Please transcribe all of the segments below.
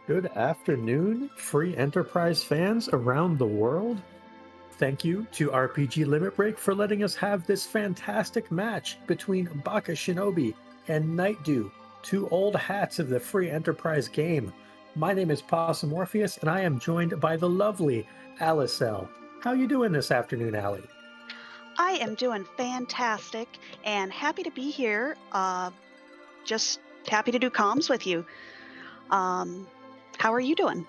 Good afternoon, free enterprise fans around the world. Thank you to RPG Limit Break for letting us have this fantastic match between Bakashinobi and Nightdew, two old hats of the free enterprise game. My name is Possum Morpheus, and I am joined by the lovely Alicel. How you doing this afternoon, Allie? I am doing fantastic and happy to be here. Just happy to do comms with you. Um, how are you doing?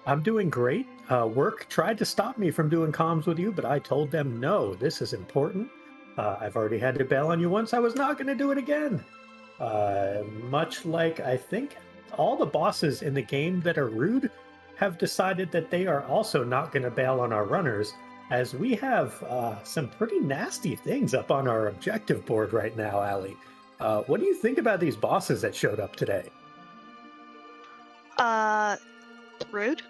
I'm doing great. Work tried to stop me from doing comms with you, but I told them no, this is important. I've already had to bail on you once. I was not going to do it again. Much like I think all the bosses in the game that are rude have decided that they are also not going to bail on our runners, as we have some pretty nasty things up on our objective board right now, Ali. What do you think about these bosses that showed up today? Uh, rude,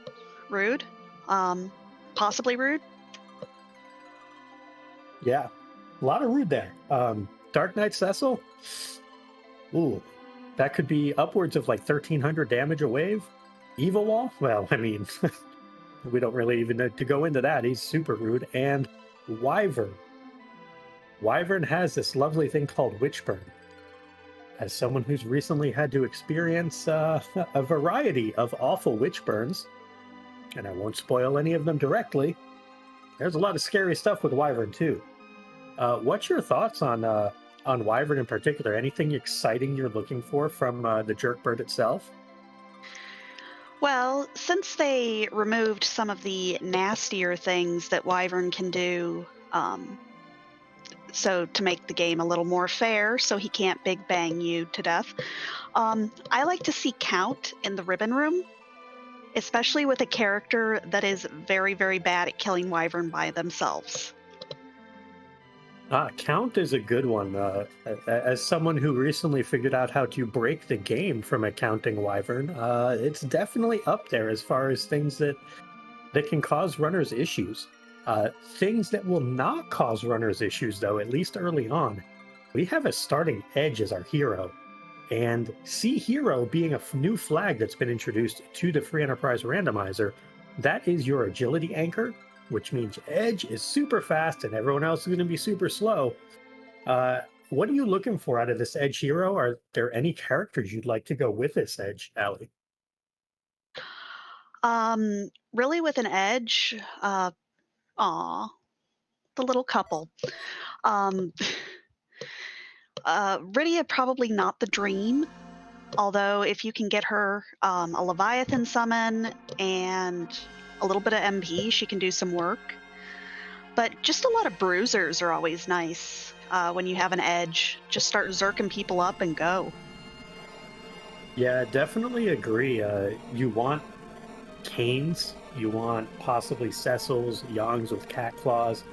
rude, possibly rude. Yeah, a lot of rude there. Dark Knight Cecil, ooh, that could be upwards of like 1,300 damage a wave. Evil Wall, well, I mean, we don't really even need to go into that. He's super rude. And Wyvern. Wyvern has this lovely thing called Witchburn. As someone who's recently had to experience a variety of awful witch burns, and I won't spoil any of them directly, there's a lot of scary stuff with Wyvern too. What's your thoughts on Wyvern in particular? Anything exciting you're looking for from the Jerkbird itself? Well, since they removed some of the nastier things that Wyvern can do, so to make the game a little more fair, so he can't big bang you to death, I like to see Count in the Ribbon Room, especially with a character that is very, very bad at killing Wyvern by themselves. Count is a good one. As someone who recently figured out how to break the game from a counting Wyvern, it's definitely up there as far as things that can cause runners issues. Things that will not cause runners issues, though, at least early on. We have a starting Edge as our hero, and Sea Hero being a new flag that's been introduced to the Free Enterprise Randomizer, that is your agility anchor, which means Edge is super fast and everyone else is going to be super slow. What are you looking for out of this Edge hero? Are there any characters you'd like to go with this Edge, Allie? Really, with an edge, aw, the little couple. Um, Rydia probably not the dream, although if you can get her a Leviathan summon and a little bit of MP, she can do some work. But just a lot of bruisers are always nice when you have an edge. Just start zerking people up and go. Yeah, definitely agree. You want Canes, you want possibly Cecils, Yongs with cat claws,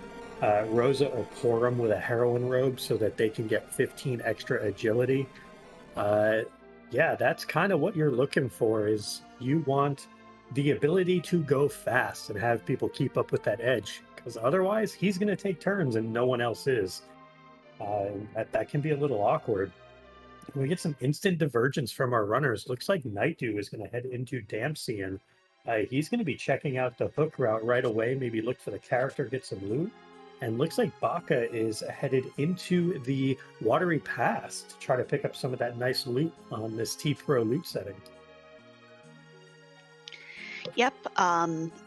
Rosa or Porum with a heroine robe so that they can get 15 extra agility. Uh, yeah, that's kind of what you're looking for is you want the ability to go fast and have people keep up with that edge because otherwise he's going to take turns and no one else is. That can be a little awkward. We get some instant divergence from our runners. Looks like Nightdew is going to head into Dempsey, and he's going to be checking out the hook route right away. Maybe look for the character, get some loot. And looks like Baka is headed into the Watery Pass to try to pick up some of that nice loot on this T-Pro loot setting. Yep,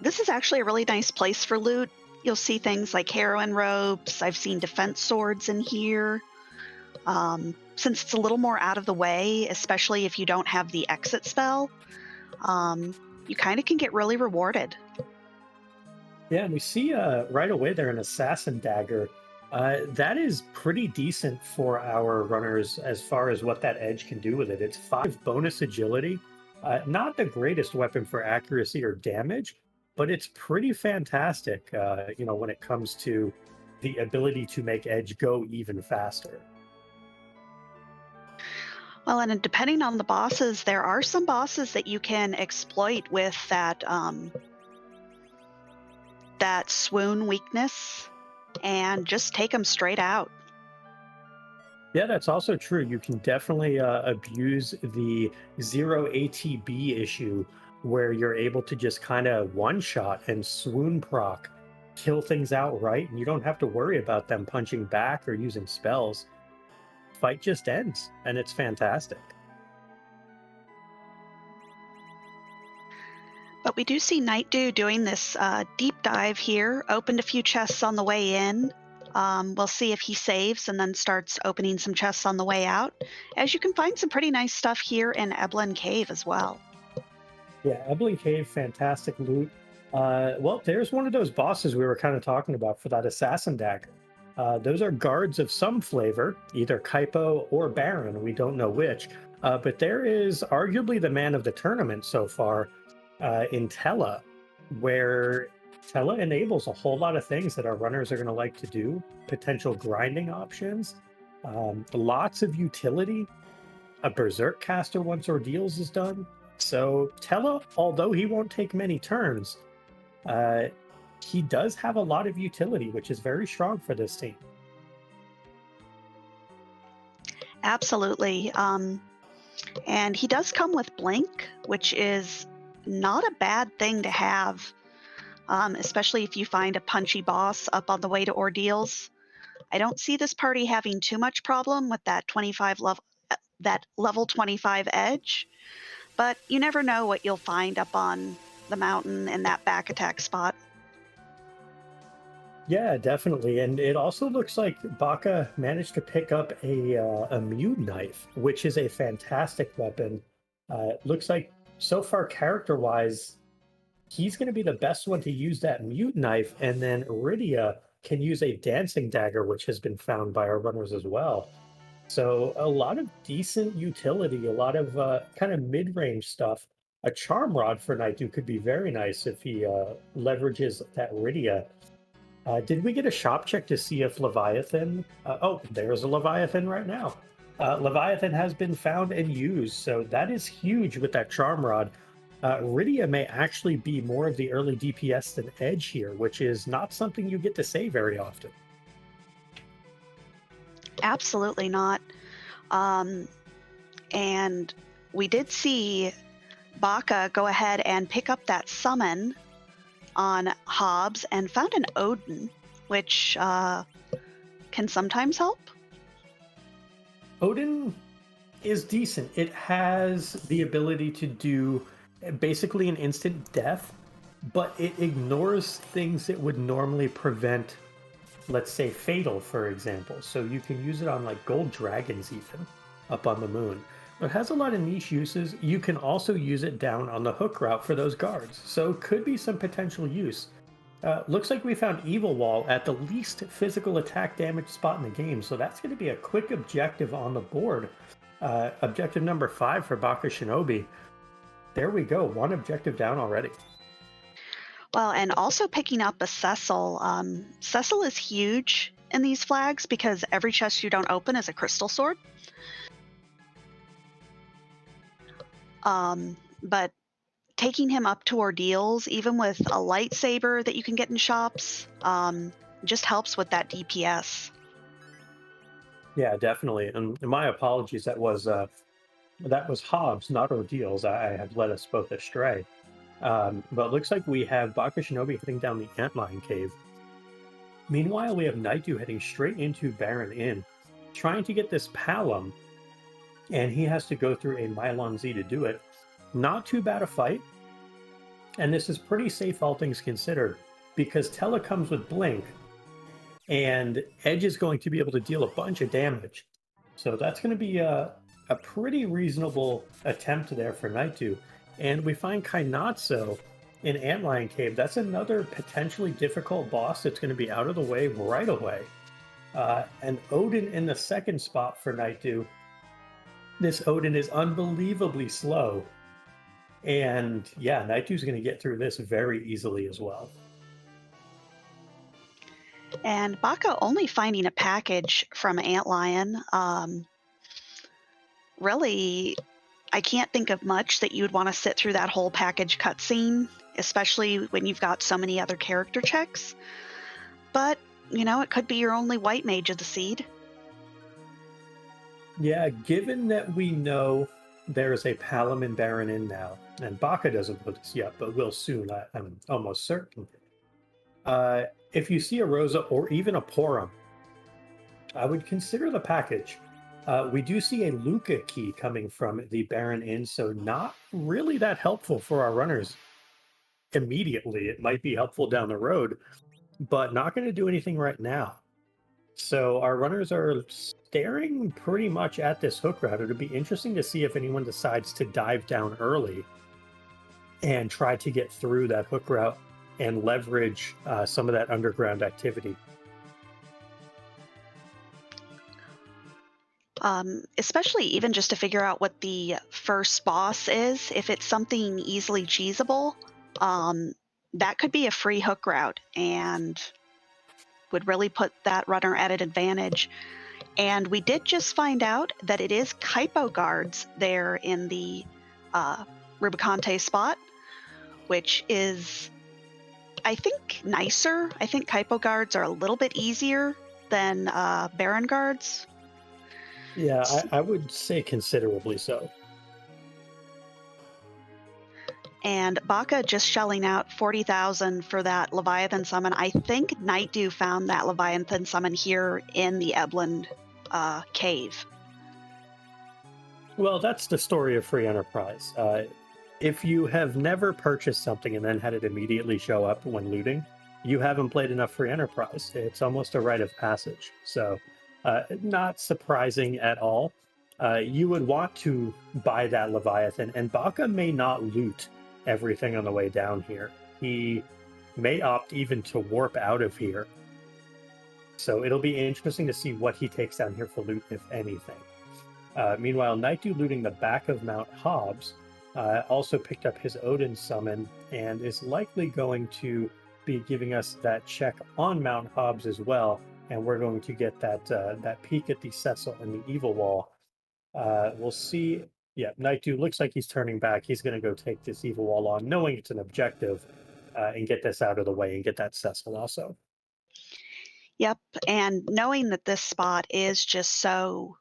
this is actually a really nice place for loot. You'll see things like heroine robes. I've seen defense swords in here. Since it's a little more out of the way, especially if you don't have the exit spell, you kind of can get really rewarded. Yeah, and we see right away there an Assassin Dagger. That is pretty decent for our runners as far as what that edge can do with it. It's 5 bonus agility. Not the greatest weapon for accuracy or damage, but it's pretty fantastic, when it comes to the ability to make Edge go even faster. Well, and depending on the bosses, there are some bosses that you can exploit with that swoon weakness and just take them straight out. Yeah, that's also true. You can definitely abuse the zero ATB issue where you're able to just kind of one shot and swoon proc, kill things outright, and you don't have to worry about them punching back or using spells. Fight just ends, and it's fantastic. But we do see Nightdew doing this deep dive here, opened a few chests on the way in. We'll see if he saves and then starts opening some chests on the way out. As you can find some pretty nice stuff here in Eblan Cave as well. Yeah, Eblan Cave, fantastic loot. Well, there's one of those bosses we were kind of talking about for that assassin dagger. Those are guards of some flavor, either Kaipo or Baron, we don't know which. But there is arguably the man of the tournament so far in Tella, where Tella enables a whole lot of things that our runners are going to like to do, potential grinding options, lots of utility, a Berserk caster once Ordeals is done. So Tella, although he won't take many turns, he does have a lot of utility, which is very strong for this team. Absolutely. And he does come with Blink, which is not a bad thing to have, especially if you find a punchy boss up on the way to Ordeals. I don't see this party having too much problem with that level 25 edge, but you never know what you'll find up on the mountain in that back attack spot. Yeah, definitely. And it also looks like Baka managed to pick up a Mute Knife, which is a fantastic weapon. Looks like so far, character-wise, he's going to be the best one to use that Mute Knife, and then Iridia can use a Dancing Dagger, which has been found by our runners as well. So a lot of decent utility, a lot of kind of mid-range stuff. A Charm Rod for Nightdew could be very nice if he leverages that Iridia. Did we get a shop check to see if Leviathan... oh, there's a Leviathan right now. Leviathan has been found and used, so that is huge with that Charm Rod. Iridia may actually be more of the early DPS than Edge here, which is not something you get to say very often. Absolutely not. And we did see Baka go ahead and pick up that summon on Hobbs and found an Odin, which can sometimes help. Odin is decent. It has the ability to do basically an instant death, but it ignores things that would normally prevent, let's say, Fatal, for example. So you can use it on like gold dragons even up on the moon. It has a lot of niche uses. You can also use it down on the hook route for those guards. So could be some potential use. Looks like we found Evil Wall at the least physical attack damage spot in the game. So that's going to be a quick objective on the board. Objective number 5 for Bakashinobi. There we go. One objective down already. Well, and also picking up a Cecil. Cecil is huge in these flags because every chest you don't open is a crystal sword. But taking him up to Ordeals, even with a lightsaber that you can get in shops, just helps with that DPS. Yeah, definitely. And my apologies. That was Hobbs, not Ordeals. I have led us both astray. But it looks like we have Bakashinobi heading down the Antlion Cave. Meanwhile, we have Nightdew heading straight into Baron Inn, trying to get this Palom, and he has to go through a Mylon Z to do it. Not too bad a fight, and this is pretty safe all things considered, because Tella comes with Blink, and Edge is going to be able to deal a bunch of damage. So that's going to be a pretty reasonable attempt there for Nightdew. And we find Kainatsu in Antlion Cave. That's another potentially difficult boss that's going to be out of the way right away. And Odin in the second spot for Nightdew. This Odin is unbelievably slow. And yeah, Nightdew's going to get through this very easily as well. And Baka only finding a package from Antlion. Really, I can't think of much that you'd want to sit through that whole package cutscene, especially when you've got so many other character checks. But, you know, it could be your only white mage of the seed. Yeah, given that we know There's a Palaman Baron in now, and Baka doesn't know this yet, but will soon, I'm almost certain. If you see a Rosa or even a Porum, I would consider the package. We do see a Luca key coming from the Baron Inn, so not really that helpful for our runners immediately. It might be helpful down the road, but not going to do anything right now. So our runners are staring pretty much at this hook route. It'll be interesting to see if anyone decides to dive down early and try to get through that hook route and leverage some of that underground activity. Especially even just to figure out what the first boss is. If it's something easily cheesable, that could be a free hook route and would really put that runner at an advantage. And we did just find out that it is Kaipo guards there in the Rubicante spot, which is, I think, nicer. I think Kaipo guards are a little bit easier than Baron guards. Yeah, I would say considerably so. And Baka just shelling out 40,000 for that Leviathan summon. I think Nightdew found that Leviathan summon here in the Eblan cave. Well, that's the story of free enterprise. If you have never purchased something and then had it immediately show up when looting, you haven't played enough free enterprise. It's almost a rite of passage. So, not surprising at all. You would want to buy that Leviathan, and Baka may not loot everything on the way down here. He may opt even to warp out of here. So it'll be interesting to see what he takes down here for loot, if anything. Meanwhile, Nightdew looting the back of Mount Hobbs also picked up his Odin summon and is likely going to be giving us that check on Mount Hobbs as well. And we're going to get that peek at the Cecil and the Evil Wall. We'll see. Yeah, Nightdew looks like he's turning back. He's going to go take this Evil Wall on, knowing it's an objective, and get this out of the way and get that Cecil also. Yep, and knowing that this spot is just so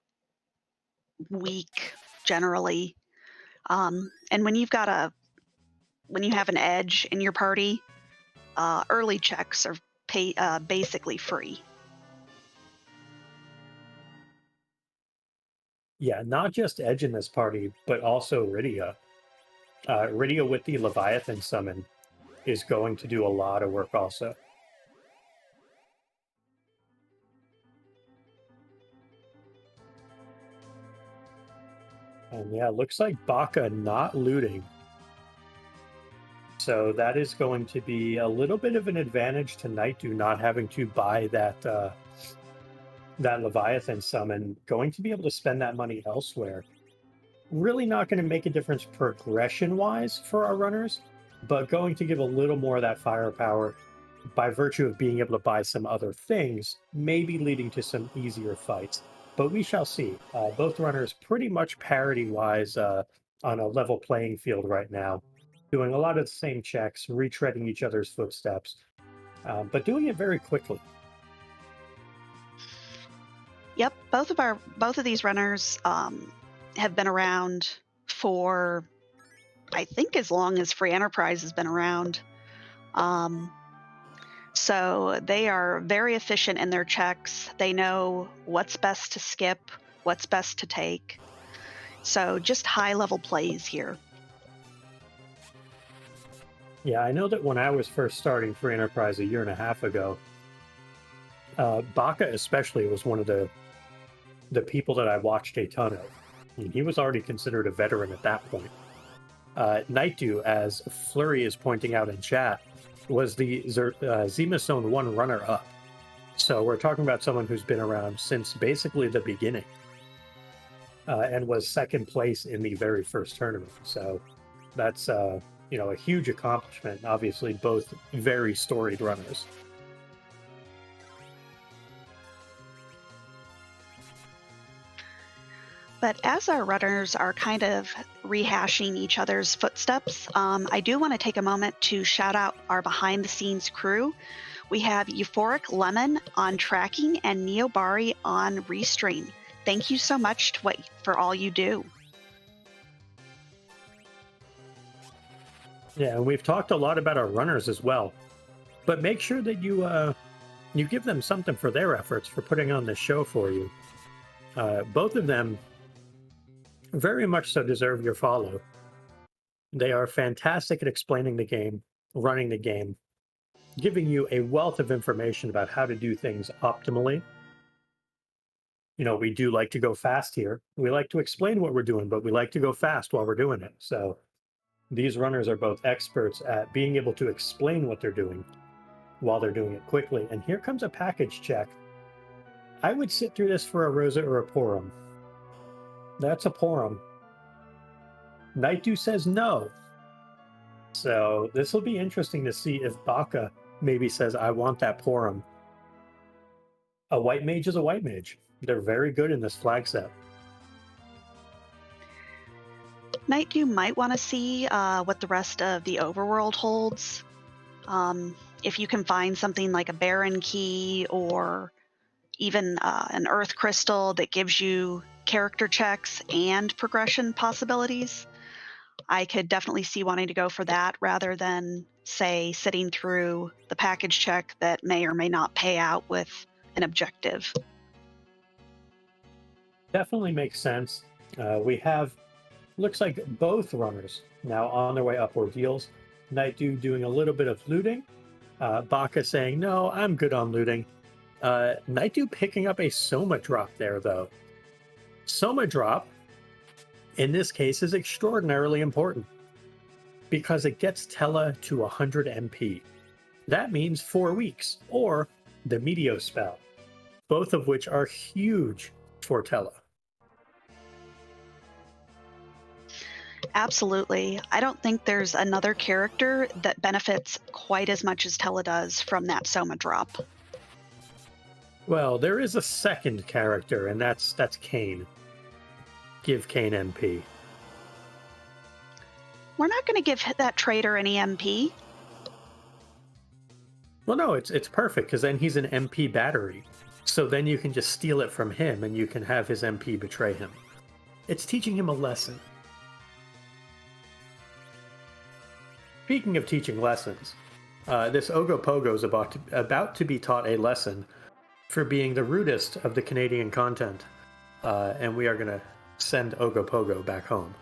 weak generally, and when you have an edge in your party, early checks are basically free. Yeah, not just Edge in this party, but also Rydia. Rydia with the Leviathan summon is going to do a lot of work also. And yeah, looks like Baka not looting. So that is going to be a little bit of an advantage to Nightdew not having to buy that Leviathan summon, going to be able to spend that money elsewhere. Really not going to make a difference progression-wise for our runners, but going to give a little more of that firepower by virtue of being able to buy some other things, maybe leading to some easier fights. But we shall see. Both runners pretty much parity-wise on a level playing field right now, doing a lot of the same checks, retreading each other's footsteps, but doing it very quickly. Yep, both of these runners have been around for, I think, as long as Free Enterprise has been around. So they are very efficient in their checks. They know what's best to skip, what's best to take. So just high-level plays here. Yeah, I know that when I was first starting Free Enterprise a year and a half ago, Baka especially was one of the people that I watched a ton of. And he was already considered a veteran at that point. Nightdew, as Flurry is pointing out in chat, was the Zemus Zone 1 runner-up. So we're talking about someone who's been around since basically the beginning, and was second place in the very first tournament. So that's a huge accomplishment. Obviously, both very storied runners. But as our runners are kind of rehashing each other's footsteps, I do want to take a moment to shout out our behind-the-scenes crew. We have Euphoric Lemon on tracking and Neobari on restream. Thank you so much for all you do. Yeah, and we've talked a lot about our runners as well. But make sure that you give them something for their efforts for putting on this show for you. Both of them very much so deserve your follow. They are fantastic at explaining the game, running the game, giving you a wealth of information about how to do things optimally. You know, we do like to go fast here. We like to explain what we're doing, but we like to go fast while we're doing it. So these runners are both experts at being able to explain what they're doing while they're doing it quickly. And here comes a package check. I would sit through this for a Rosa or a Porum. That's a Porum. Nightdew says no. So this will be interesting to see if Baka maybe says, I want that Porum. A white mage is a white mage. They're very good in this flag set. Nightdew might want to see what the rest of the overworld holds. If you can find something like a Baron key or even an Earth crystal that gives you character checks and progression possibilities, I could definitely see wanting to go for that rather than, say, sitting through the package check that may or may not pay out with an objective. Definitely makes sense. We have, looks like both runners now on their way up ordeals. Nightdew doing a little bit of looting. Baka saying, no, I'm good on looting. Nightdew picking up a Soma drop there, though. Soma drop, in this case, is extraordinarily important because it gets Tella to 100 MP. That means 4 weeks, or the Meteo spell, both of which are huge for Tella. Absolutely. I don't think there's another character that benefits quite as much as Tella does from that Soma drop. Well, there is a second character, and that's Kain. Give Kain MP. We're not going to give that traitor any MP. Well, no, it's perfect, because then he's an MP battery. So then you can just steal it from him, and you can have his MP betray him. It's teaching him a lesson. Speaking of teaching lessons, this Ogopogo is about to be taught a lesson for being the rudest of the Canadian content, and we are going to send Ogopogo back home.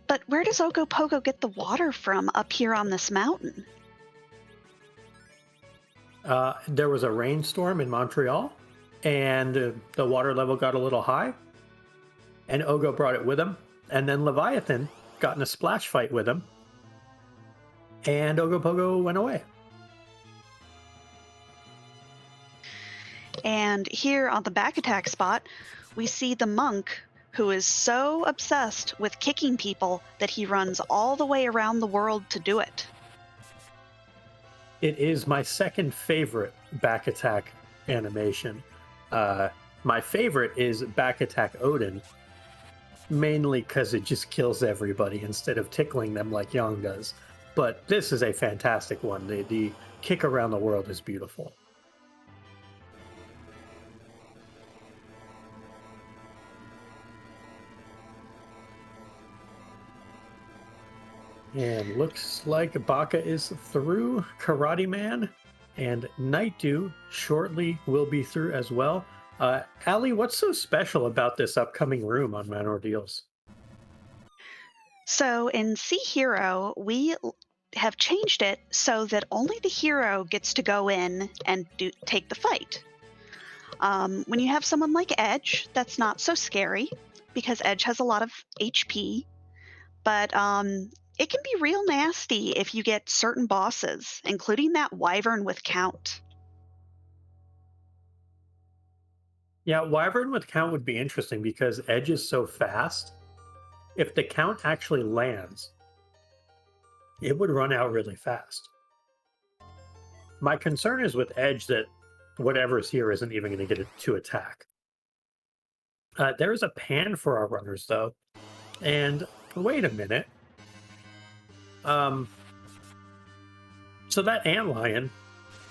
But where does Ogopogo get the water from up here on this mountain? There was a rainstorm in Montreal, and the water level got a little high, and Ogo brought it with him. And then Leviathan got in a splash fight with him, and Ogopogo went away. And here on the back attack spot, we see the monk who is so obsessed with kicking people that he runs all the way around the world to do it. It is my second favorite back attack animation. My favorite is back attack Odin, mainly because it just kills everybody instead of tickling them like Yang does. But this is a fantastic one. The kick around the world is beautiful. And looks like Baka is through Karate Man, and Nightdew shortly will be through as well. Allie, what's so special about this upcoming room on Man Ordeals? So in Sea Hero, we have changed it so that only the hero gets to go in and take the fight. When you have someone like Edge, that's not so scary because Edge has a lot of HP, but it can be real nasty if you get certain bosses, including that Wyvern with Count. Yeah, Wyvern with Count would be interesting because Edge is so fast. If the Count actually lands, it would run out really fast. My concern is with Edge that whatever's here isn't even going to get it to attack. There is a pan for our runners, though. And wait a minute. So that antlion,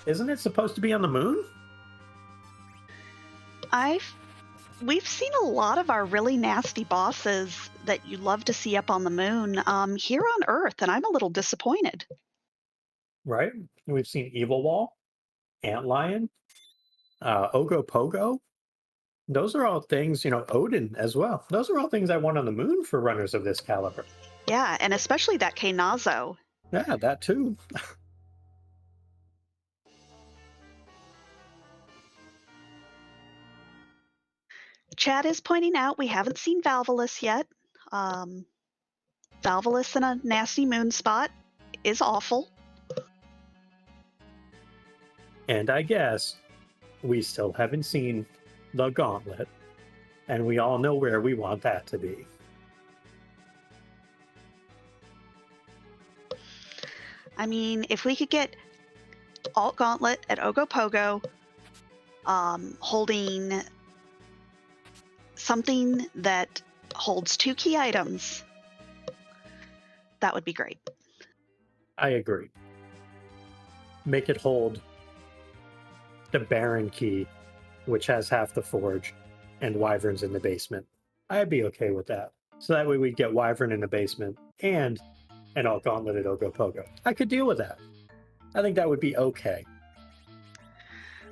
isn't it supposed to be on the moon? I we've seen a lot of our really nasty bosses that you love to see up on the moon here on Earth, and I'm a little disappointed. right? We've seen Evil Wall, Antlion, Ogopogo. Those are all things, Odin as well. Those are all things I want on the moon for runners of this caliber. Yeah, and especially that Knazo. Yeah, that too. Chad is pointing out we haven't seen Valvolus yet. Um, Valvolus in a nasty moon spot is awful. And I guess we still haven't seen the gauntlet, and we all know where we want that to be. I mean, if we could get Alt Gauntlet at Ogopogo, holding something that holds 2 key items, that would be great. I agree. Make it hold the Baron key, which has half the forge, and Wyverns in the basement. I'd be okay with that. So that way we'd get Wyvern in the basement and an Alt Gauntlet at Ogopogo. I could deal with that. I think that would be okay.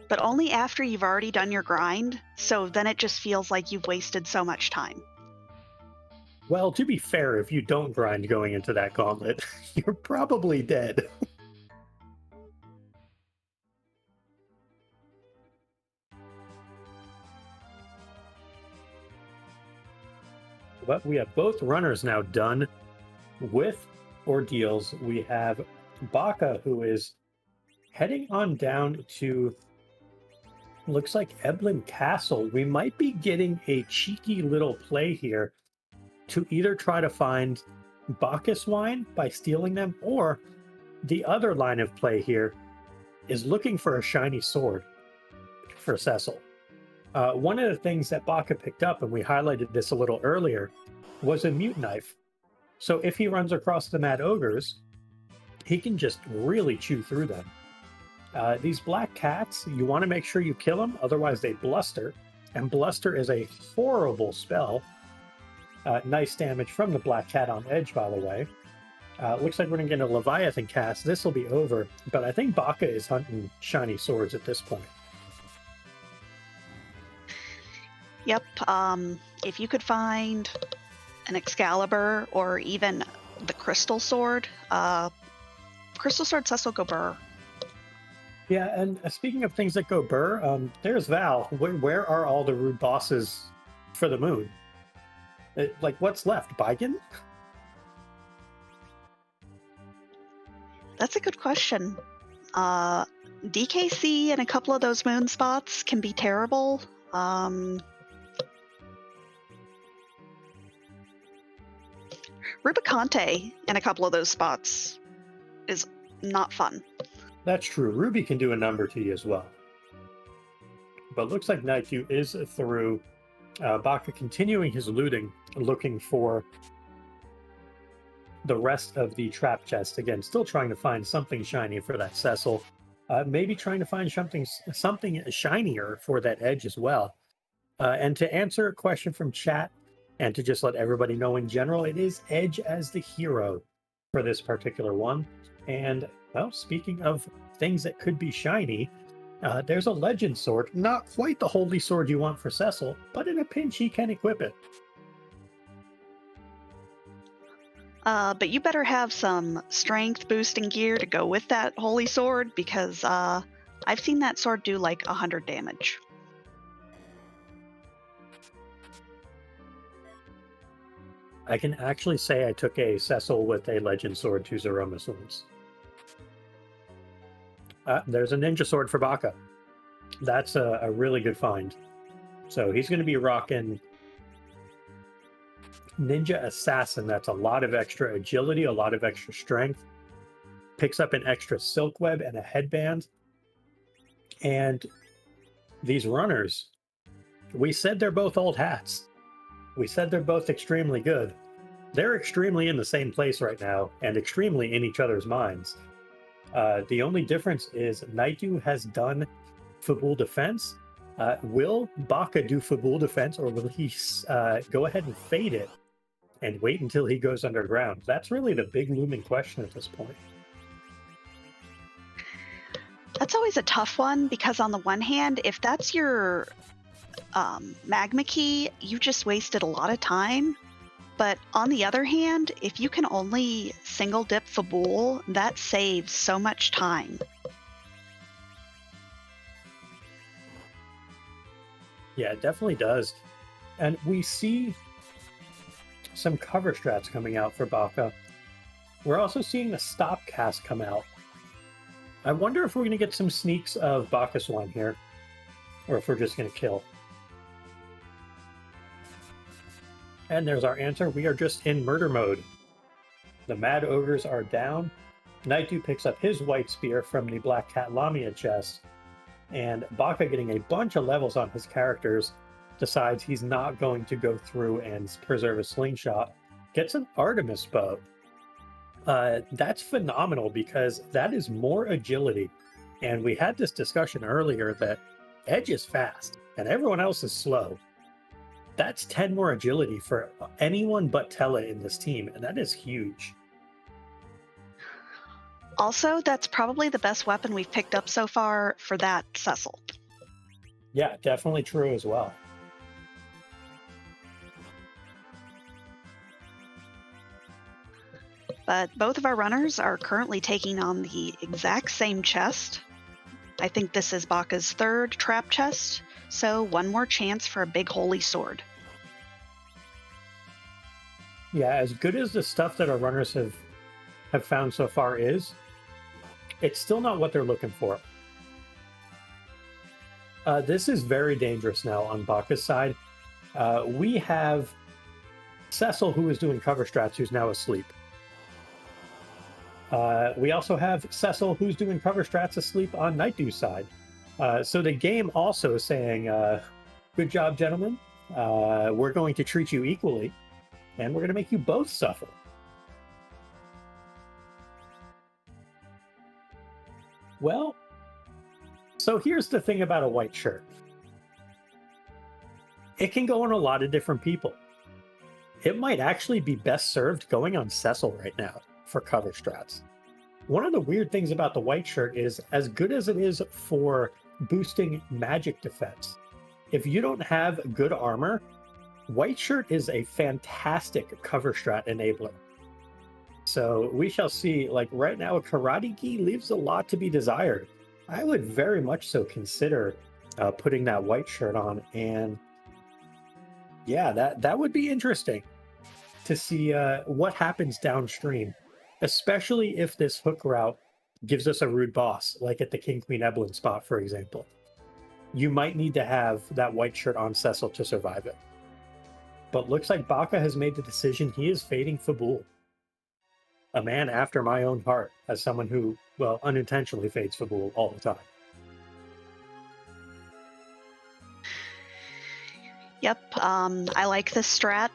But only after you've already done your grind, so then it just feels like you've wasted so much time. Well, to be fair, if you don't grind going into that gauntlet, you're probably dead. But we have both runners now done with ordeals. We have Baka, who is heading on down to, looks like Eblan Castle. We might be getting a cheeky little play here to either try to find Bacchus wine by stealing them, or the other line of play here is looking for a shiny sword for Cecil. One of the things that Baka picked up, and we highlighted this a little earlier, was a mute knife. So if he runs across the Mad Ogres, he can just really chew through them. These black cats, you want to make sure you kill them, otherwise they bluster. And bluster is a horrible spell. Nice damage from the black cat on edge, by the way. Looks like we're going to get a Leviathan cast. This will be over, but I think Baka is hunting shiny swords at this point. Yep, if you could find an Excalibur or even the Crystal Sword, Crystal Sword Cecil go burr. Yeah, and speaking of things that go burr, there's Val. Where are all the rude bosses for the moon? Like, what's left? Baigen? That's a good question. DKC and a couple of those moon spots can be terrible. Rubicante in a couple of those spots is not fun. That's true. Ruby can do a number to you as well. But looks like Nightdew is through. Baka continuing his looting, looking for the rest of the trap chest. Again, still trying to find something shiny for that Cecil. Maybe trying to find something shinier for that edge as well. And to answer a question from chat, and to just let everybody know in general, it is Edge as the hero for this particular one. And, well, speaking of things that could be shiny, there's a legend sword. Not quite the holy sword you want for Cecil, but in a pinch he can equip it. But you better have some strength boosting gear to go with that holy sword, because I've seen that sword do like 100 damage. I can actually say I took a Cecil with a legend sword to Zeromus once. There's a ninja sword for Baka. That's a really good find. So he's going to be rocking Ninja Assassin. That's a lot of extra agility, a lot of extra strength. Picks up an extra silk web and a headband. And these runners, we said they're both old hats. We said they're both extremely good. They're extremely in the same place right now and extremely in each other's minds. The only difference is Nightdew has done Fabul defense, Will Baka do Fabul defense, or will he go ahead and fade it and wait until he goes underground? That's really the big looming question at this point. That's always a tough one because on the one hand, if that's your magma key, you just wasted a lot of time. But on the other hand, if you can only single dip Fabul, that saves so much time. Yeah, it definitely does. And we see some cover strats coming out for Baka. We're also seeing the stop cast come out. I wonder if we're going to get some sneaks of Bacchus one here, or if we're just going to kill. And there's our answer. We are just in murder mode. The Mad Ogres are down. Nightdew picks up his white spear from the Black Cat Lamia chest. And Baka, getting a bunch of levels on his characters, decides he's not going to go through and preserve a slingshot. Gets an Artemis bow. That's phenomenal because that is more agility. And we had this discussion earlier that Edge is fast and everyone else is slow. That's 10 more agility for anyone but Tella in this team, and that is huge. Also, that's probably the best weapon we've picked up so far for that Cecil. Yeah, definitely true as well. But both of our runners are currently taking on the exact same chest. I think this is Baka's third trap chest, so one more chance for a big holy sword. Yeah, as good as the stuff that our runners have found so far is, it's still not what they're looking for. This is very dangerous now on Baka's side. We have Cecil, who is doing cover strats, who's now asleep. We also have Cecil, who's doing cover strats, asleep on Nightdew's side. So the game also is saying, good job, gentlemen. We're going to treat you equally, and we're going to make you both suffer. Well, so here's the thing about a white shirt. It can go on a lot of different people. It might actually be best served going on Cecil right now for cover strats. One of the weird things about the white shirt is, as good as it is for boosting magic defense, if you don't have good armor, white shirt is a fantastic cover strat enabler. So we shall see. Like right now, a karate gi leaves a lot to be desired. I would very much so consider putting that white shirt on, and yeah, that would be interesting to see what happens downstream, especially if this hook route gives us a rude boss, like at the King Queen Eblan spot, for example. You might need to have that white shirt on Cecil to survive it. But looks like Baka has made the decision. He is fading Fabul. A man after my own heart, as someone who, well, unintentionally fades Fabul all the time. Yep, I like this strat.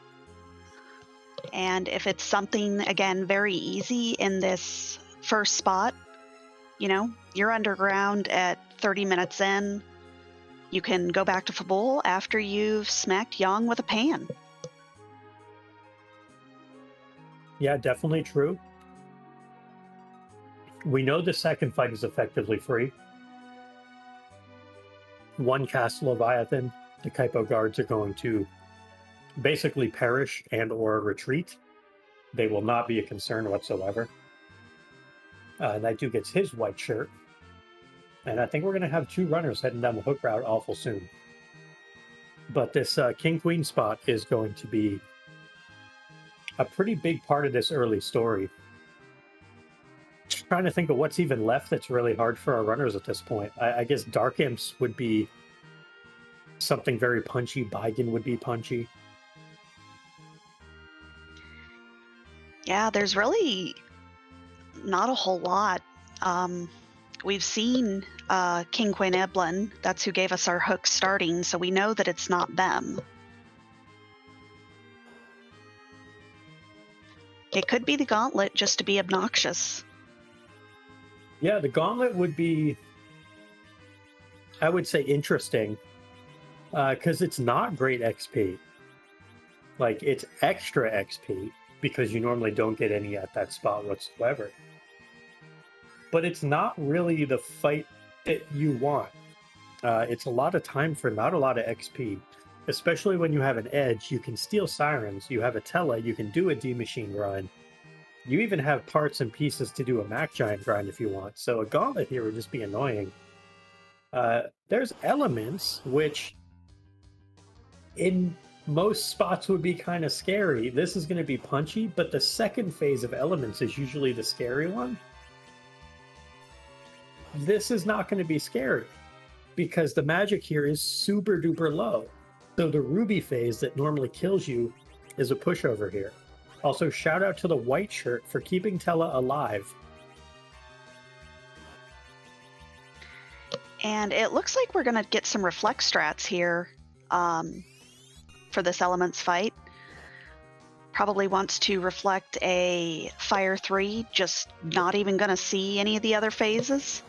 And if it's something, again, very easy in this first spot, you know, you're underground at 30 minutes in. You can go back to Fabul after you've smacked Yang with a pan. Yeah, definitely true. We know the second fight is effectively free. One cast Leviathan, the Kaipo guards are going to basically perish and or retreat. They will not be a concern whatsoever. Nightdew gets his white shirt. And I think we're going to have two runners heading down the hook route awful soon. But this King-Queen spot is going to be a pretty big part of this early story. Just trying to think of what's even left that's really hard for our runners at this point. I guess Dark Imps would be something very punchy. Baigen would be punchy. Yeah, there's really not a whole lot. We've seen King Queen Eblan. That's who gave us our hook starting, so we know that it's not them. It could be the Gauntlet just to be obnoxious. Yeah, the Gauntlet would be, I would say, interesting. Because it's not great XP. Like, it's extra XP because you normally don't get any at that spot whatsoever. But it's not really the fight that you want. It's a lot of time for not a lot of XP, especially when you have an edge. You can steal sirens, you have a Tela, you can do a D machine grind. You even have parts and pieces to do a Mac Giant grind if you want. So a gauntlet here would just be annoying. There's elements, which in most spots would be kind of scary. This is going to be punchy, but the second phase of elements is usually the scary one. This is not going to be scary because the magic here is super duper low. So the ruby phase that normally kills you is a pushover here. Also, shout out to the white shirt for keeping Tela alive. And it looks like we're going to get some reflect strats here for this elements fight. Probably wants to reflect a fire 3, just not even going to see any of the other phases.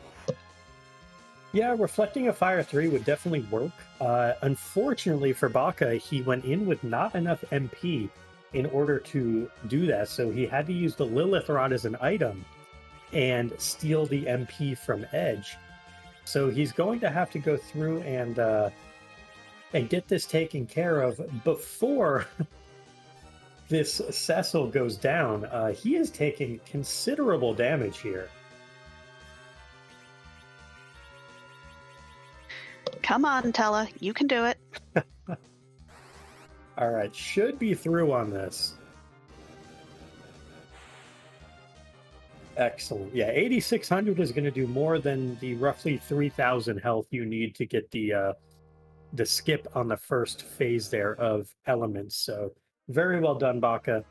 Yeah, reflecting a fire 3 would definitely work. Unfortunately for Baka, he went in with not enough MP in order to do that, so he had to use the Lilith Rod as an item and steal the MP from Edge. So he's going to have to go through and get this taken care of before this Cecil goes down. He is taking considerable damage here. Come on, Tela, you can do it. All right, should be through on this. Excellent. Yeah, 8,600 is going to do more than the roughly 3,000 health you need to get the skip on the first phase there of elements. So very well done, Baka.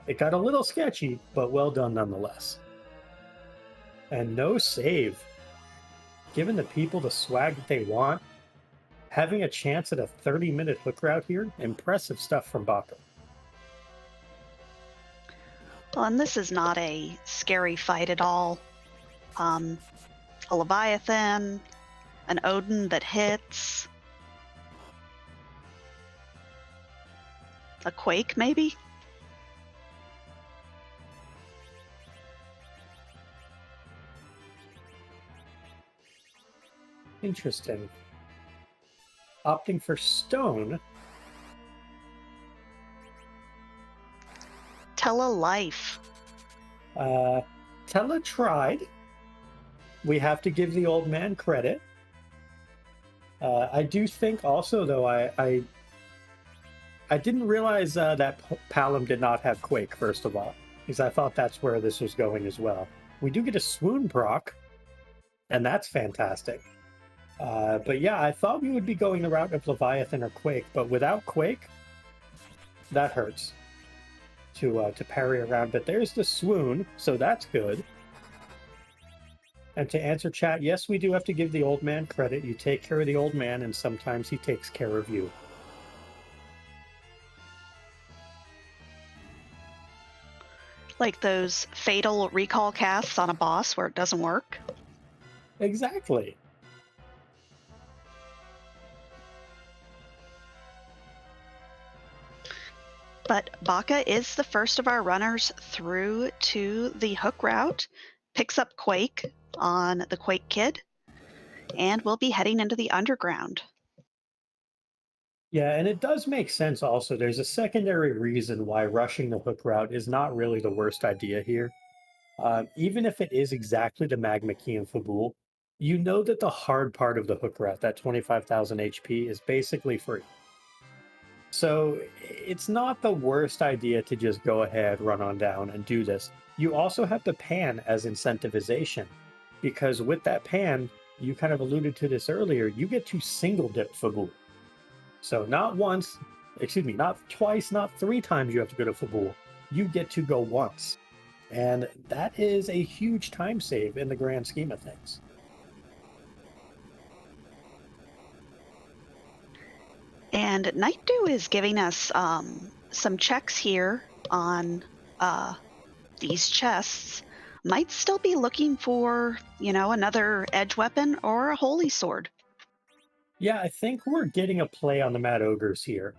It got a little sketchy, but well done nonetheless. And no save. Giving the people the swag that they want. Having a chance at a 30-minute hook route here. Impressive stuff from Baka. Well, and this is not a scary fight at all. A Leviathan, an Odin that hits, a Quake maybe? Interesting. Opting for stone. Tela life. Tela tried. We have to give the old man credit. I do think also, though, I didn't realize that Palom did not have Quake, first of all, because I thought that's where this was going as well. We do get a Swoon proc, and that's fantastic. But yeah, I thought we would be going the route of Leviathan or Quake, but without Quake, that hurts to parry around. But there's the Swoon, so that's good. And to answer chat, yes, we do have to give the old man credit. You take care of the old man, and sometimes he takes care of you. Like those fatal recall casts on a boss where it doesn't work. Exactly. But Baka is the first of our runners through to the hook route, picks up Quake on the Quake Kid, and we'll be heading into the underground. Yeah, and it does make sense also. There's a secondary reason why rushing the hook route is not really the worst idea here. Even if it is exactly the Magma Key in Fabul, you know that the hard part of the hook route, that 25,000 HP, is basically free. So it's not the worst idea to just go ahead, run on down, and do this. You also have the pan as incentivization, because with that pan, you kind of alluded to this earlier, you get to single dip Fabul. So not once, not twice, not 3 times you have to go to Fabul. You get to go once. And that is a huge time save in the grand scheme of things. And Nightdew is giving us some checks here on these chests. Might still be looking for, another edge weapon or a holy sword. Yeah, I think we're getting a play on the Mad Ogres here.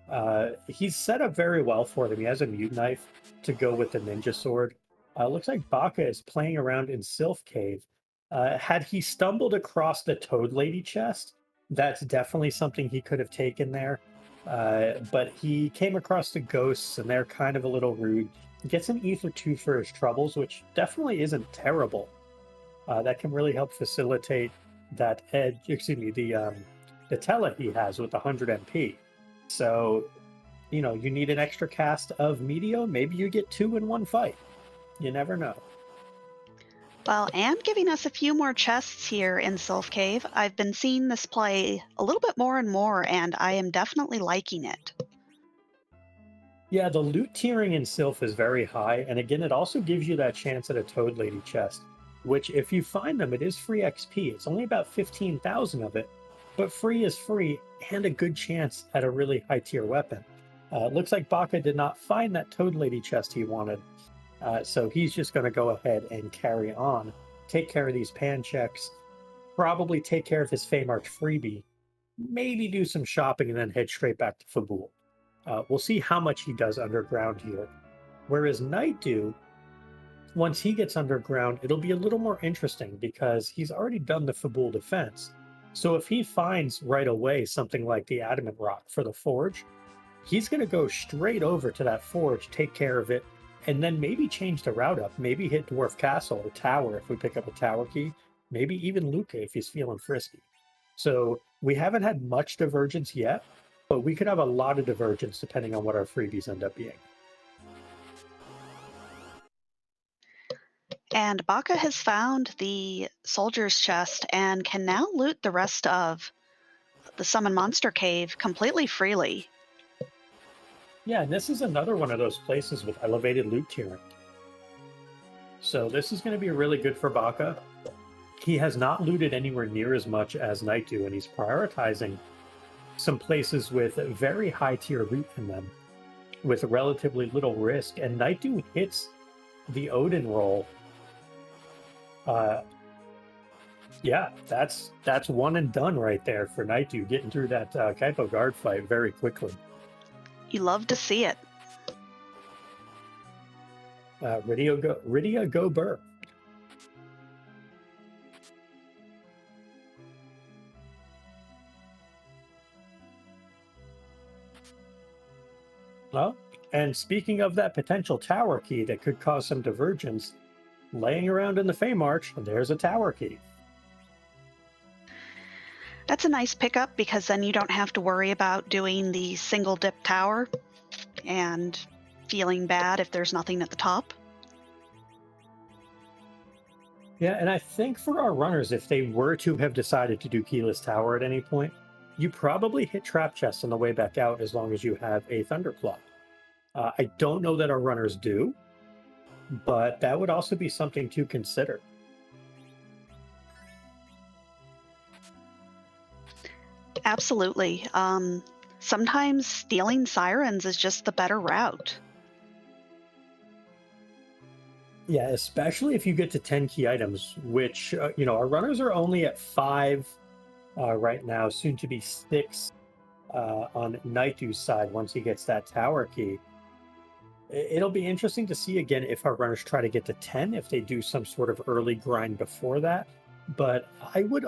He's set up very well for them. He has a mute knife to go with the ninja sword. Looks like Baka is playing around in Sylph Cave. Had he stumbled across the Toad Lady chest, that's definitely something he could have taken there. But he came across the ghosts, and they're kind of a little rude. Gets an Ether 2 for his troubles, which definitely isn't terrible. That can really help facilitate that edge, excuse me, the tele he has with 100 MP. So, you need an extra cast of Meteo. Maybe you get two in one fight. You never know. Well, and giving us a few more chests here in Sylph Cave. I've been seeing this play a little bit more and more, and I am definitely liking it. Yeah, the loot tiering in Sylph is very high, and again, it also gives you that chance at a Toad Lady chest, which, if you find them, it is free XP. It's only about 15,000 of it, but free is free, and a good chance at a really high tier weapon. Looks like Baka did not find that Toad Lady chest he wanted, so he's just going to go ahead and carry on, take care of these pan checks, probably take care of his Feymarch freebie, maybe do some shopping, and then head straight back to Fabul. We'll see how much he does underground here. Whereas Nightdew, once he gets underground, it'll be a little more interesting because he's already done the Fabul defense. So if he finds right away something like the Adamant Rock for the Forge, he's going to go straight over to that Forge, take care of it, and then maybe change the route up. Maybe hit Dwarf Castle or Tower if we pick up a Tower key. Maybe even Luca if he's feeling frisky. So we haven't had much divergence yet, but we could have a lot of divergence depending on what our freebies end up being. And Baka has found the soldier's chest and can now loot the rest of the Summon Monster Cave completely freely. Yeah, and this is another one of those places with elevated loot tiering. So this is going to be really good for Baka. He has not looted anywhere near as much as Nightdew, and he's prioritizing some places with very high tier loot in them with relatively little risk. And Nightdew hits the Odin roll. Yeah, that's one and done right there for Nightdew, getting through that Kaipo guard fight very quickly. You love to see it. Rydia go Burr. Well, and speaking of that potential tower key that could cause some divergence, laying around in the Feymarch, there's a tower key. That's a nice pickup because then you don't have to worry about doing the single dip tower and feeling bad if there's nothing at the top. Yeah, and I think for our runners, if they were to have decided to do keyless tower at any point, you probably hit trap chests on the way back out as long as you have a Thunderclaw. I don't know that our runners do, but that would also be something to consider. Absolutely. Sometimes stealing sirens is just the better route. Yeah, especially if you get to 10 key items, which, our runners are only at 5 right now, soon to be 6 on Nightdew's side once he gets that tower key. It'll be interesting to see again if our runners try to get to 10, if they do some sort of early grind before that. But I would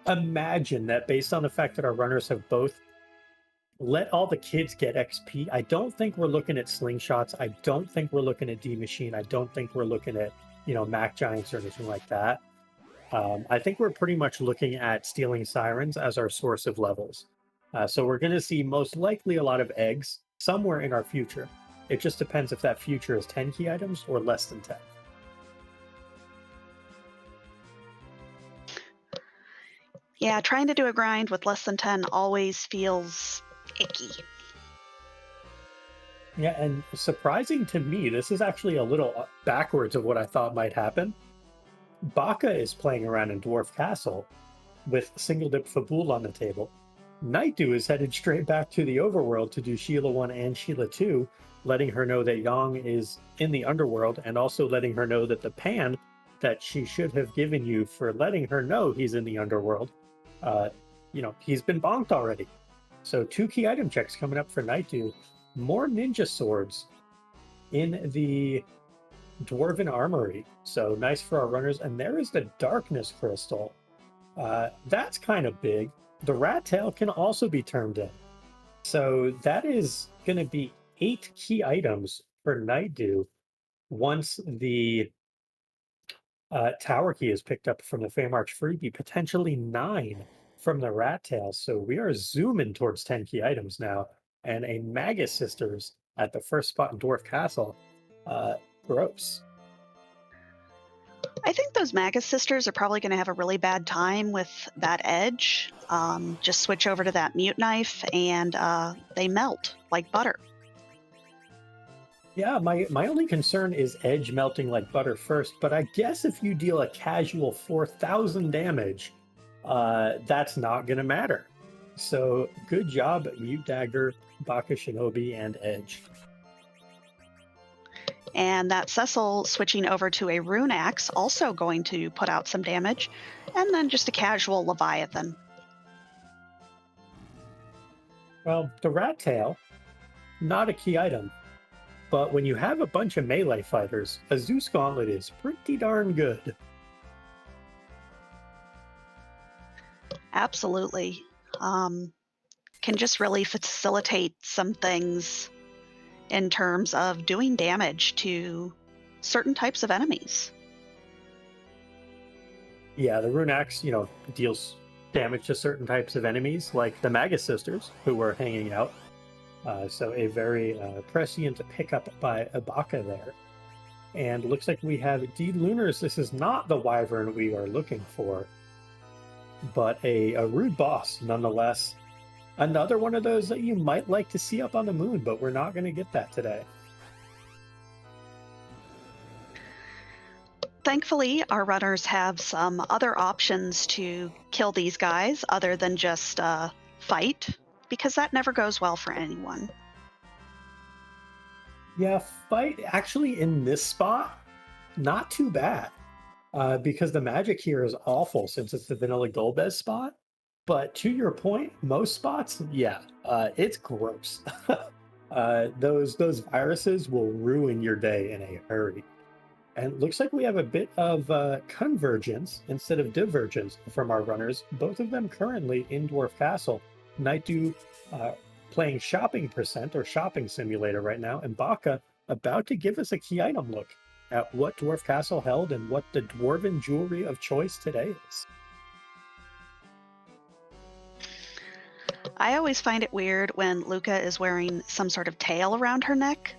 imagine that based on the fact that our runners have both let all the kids get XP, I don't think we're looking at slingshots. I don't think we're looking at D Machine. I don't think we're looking at, Mac Giants or anything like that. I think we're pretty much looking at stealing sirens as our source of levels. So we're going to see most likely a lot of eggs somewhere in our future. It just depends if that future is 10 key items or less than 10. Yeah, trying to do a grind with less than 10 always feels icky. Yeah, and surprising to me, this is actually a little backwards of what I thought might happen. Baka is playing around in Dwarf Castle with single dip Fabul on the table. Nightdew is headed straight back to the overworld to do Sheila 1 and Sheila 2, letting her know that Yang is in the underworld, and also letting her know that the pan that she should have given you for letting her know he's in the underworld, he's been bonked already. So 2 key item checks coming up for Nightdew. More ninja swords in the Dwarven Armory. So nice for our runners. And there is the Darkness Crystal. That's kind of big. The Rat Tail can also be turned in. So that is going to be 8 key items for Nightdew once the Tower Key is picked up from the Feymarch freebie, potentially 9 from the Rat Tail. So we are zooming towards 10 key items now. And a Magus Sisters at the first spot in Dwarf Castle. Gross. I think those Magus Sisters are probably going to have a really bad time with that edge. Just switch over to that mute knife and they melt like butter. Yeah, my only concern is edge melting like butter first, but I guess if you deal a casual 4,000 damage, that's not going to matter. So good job, Mute Dagger, Bakashinobi, and Edge. And that Cecil switching over to a Rune Axe, also going to put out some damage, and then just a casual Leviathan. Well, the Rat Tail, not a key item, but when you have a bunch of melee fighters, a Zeus Gauntlet is pretty darn good. Absolutely. Can just really facilitate some things in terms of doing damage to certain types of enemies. Yeah, the Rune Axe, deals damage to certain types of enemies, like the Magus Sisters, who were hanging out. So a very prescient pickup by Ibaka there. And looks like we have Deed Lunars. This is not the Wyvern we are looking for, but a rude boss nonetheless. Another one of those that you might like to see up on the moon, but we're not going to get that today. Thankfully, our runners have some other options to kill these guys other than just fight, because that never goes well for anyone. Yeah, fight actually in this spot, not too bad, because the magic here is awful since it's the vanilla Gobez spot. But to your point, most spots, yeah, it's gross. Those viruses will ruin your day in a hurry. And it looks like we have a bit of convergence instead of divergence from our runners, both of them currently in Dwarf Castle. Nightdew playing shopping percent or shopping simulator right now, and Baka about to give us a key item look at what Dwarf Castle held and what the dwarven jewelry of choice today is. I always find it weird when Luca is wearing some sort of tail around her neck.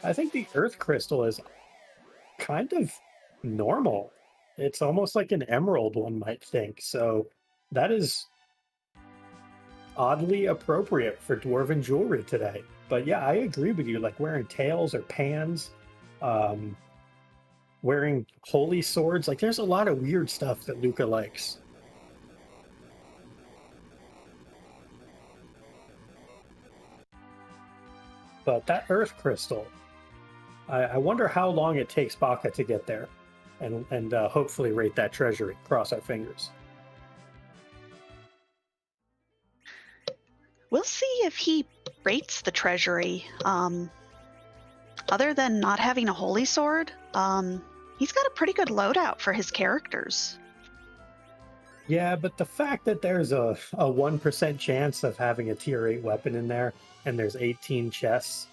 I think the Earth Crystal is kind of normal. It's almost like an emerald, one might think. So that is oddly appropriate for dwarven jewelry today. But yeah, I agree with you. Like wearing tails or pans, wearing holy swords. Like there's a lot of weird stuff that Luca likes. But that Earth Crystal, I wonder how long it takes Baka to get there and hopefully rate that treasury. Cross our fingers. We'll see if he rates the treasury. Other than not having a holy sword, he's got a pretty good loadout for his characters. Yeah, but the fact that there's a 1% chance of having a tier 8 weapon in there, and there's 18 chests,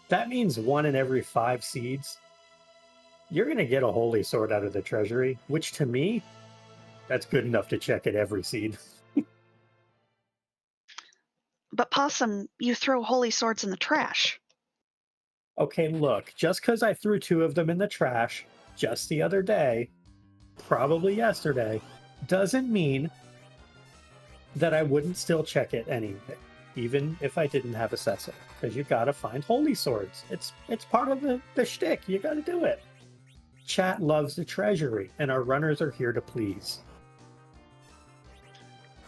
that means 1 in every 5 seeds. You're going to get a holy sword out of the treasury, which to me, that's good enough to check at every seed. But Possum, you throw holy swords in the trash. Okay, look, just because I threw 2 of them in the trash just the other day, probably yesterday, doesn't mean that I wouldn't still check it anyway, even if I didn't have a Cecil, because you gotta find holy swords. It's part of the shtick. You gotta do it. Chat loves the treasury, and our runners are here to please.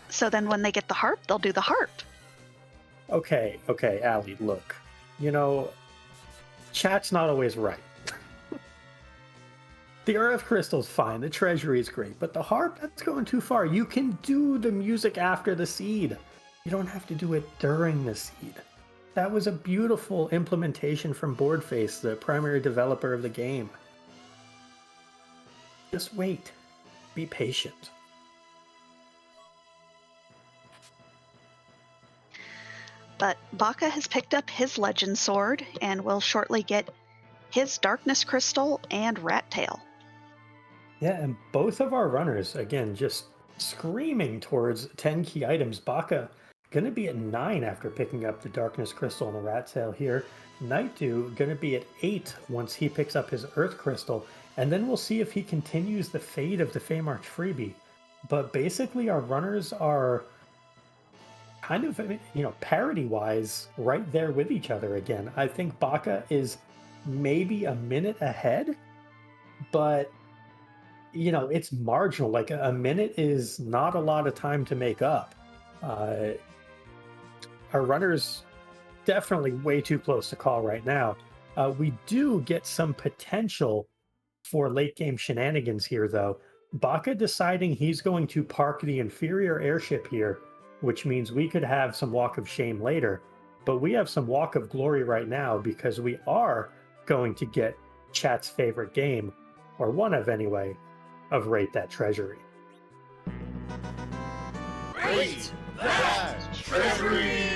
So then when they get the harp, they'll do the harp. Okay, Allie, look. Chat's not always right. The Earth Crystal's fine, the treasury is great, but the harp, that's going too far. You can do the music after the seed. You don't have to do it during the seed. That was a beautiful implementation from Boardface, the primary developer of the game. Just wait. Be patient. But Baka has picked up his legend sword and will shortly get his darkness crystal and rat tail. Yeah, and both of our runners, again, just screaming towards 10 key items. Baka going to be at 9 after picking up the darkness crystal and the rat tail here. Nightdew going to be at 8 once he picks up his earth crystal. And then we'll see if he continues the fate of the Feymarch freebie. But basically our runners are kind of, parity-wise, right there with each other again. I think Baka is maybe a minute ahead, but, it's marginal. Like, a minute is not a lot of time to make up. Our runners definitely way too close to call right now. We do get some potential for late game shenanigans here, though. Baka deciding he's going to park the inferior airship here, which means we could have some Walk of Shame later, but we have some Walk of Glory right now because we are going to get chat's favorite game, or one of anyway, of Rate That Treasury. Rate That Treasury!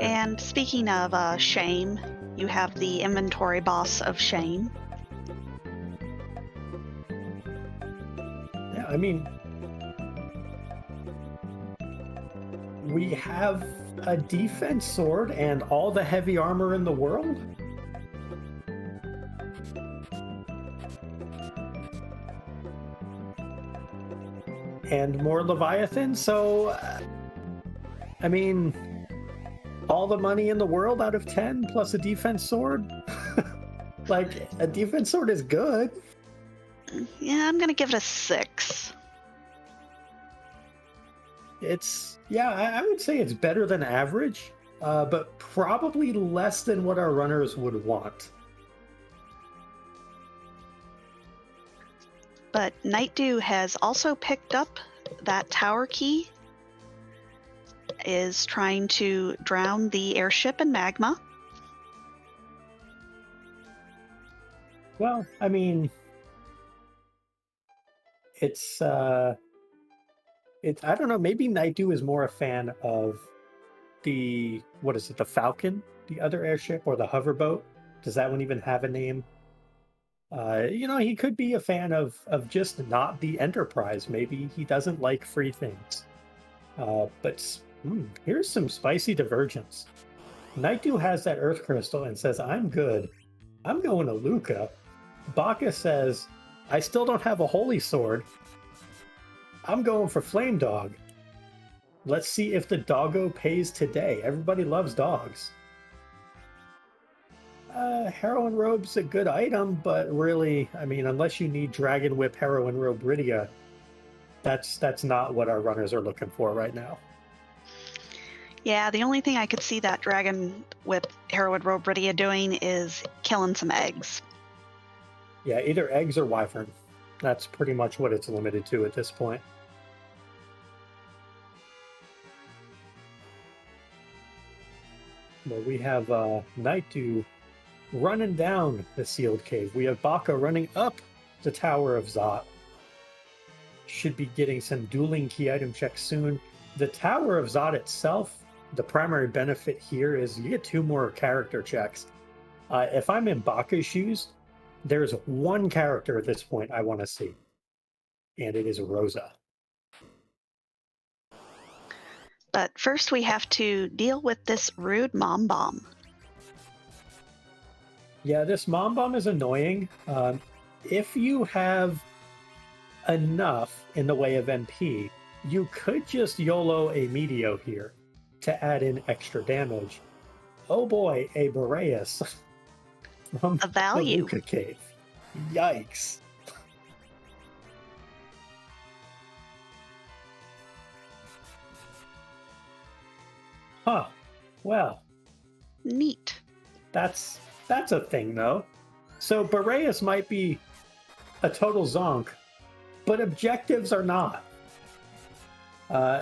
And speaking of shame, you have the inventory boss of shame. Yeah, I mean, we have a defense sword and all the heavy armor in the world. And more Leviathan, so, I mean, all the money in the world out of 10 plus a defense sword? Like, a defense sword is good. Yeah, I'm going to give it a 6. I would say it's better than average, but probably less than what our runners would want. But Nightdew has also picked up that tower key, is trying to drown the airship in magma. Well, I mean, I don't know, maybe Nightdew is more a fan of the Falcon, the other airship, or the hoverboat. Does that one even have a name? He could be a fan of just not the Enterprise. Maybe he doesn't like free things. But here's some spicy divergence. Nightdew has that Earth Crystal and says, I'm good. I'm going to Luca. Baka says, I still don't have a Holy Sword. I'm going for Flame Dog. Let's see if the doggo pays today. Everybody loves dogs. Heroine Robe's a good item, but really, I mean, unless you need Dragon Whip Heroine Robe Rydia, that's not what our runners are looking for right now. Yeah, the only thing I could see that Dragon Whip Heroine Robe Rydia doing is killing some eggs. Yeah, either eggs or Wyvern. That's pretty much what it's limited to at this point. Well, we have Nightdew running down the sealed cave. We have Baka running up the Tower of Zot. Should be getting some dueling key item checks soon. The Tower of Zot itself, the primary benefit here is you get 2 more character checks. If I'm in Baka's shoes, there's one character at this point I want to see, and it is Rosa. But first we have to deal with this rude mom bomb. Yeah, this mom bomb is annoying. If you have enough in the way of MP, you could just YOLO a Meteo here to add in extra damage. Oh boy, a Boreas from A value. the Luca Cave. Yikes. Huh. Well, Neat. that's a thing, though. So Boreas might be a total zonk, but objectives are not.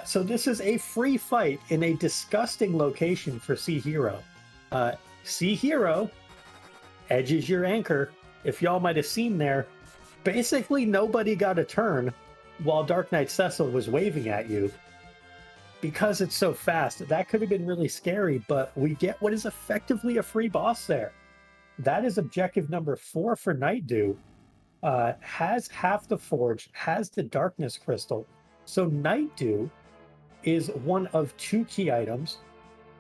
So this is a free fight in a disgusting location for Sea Hero. Sea Hero edges your anchor. If y'all might have seen there, basically nobody got a turn while Dark Knight Cecil was waving at you. Because it's so fast, that could have been really scary, but we get what is effectively a free boss there. That is objective number 4 for Nightdew. Has half the forge, has the darkness crystal. So Nightdew is one of 2 key items,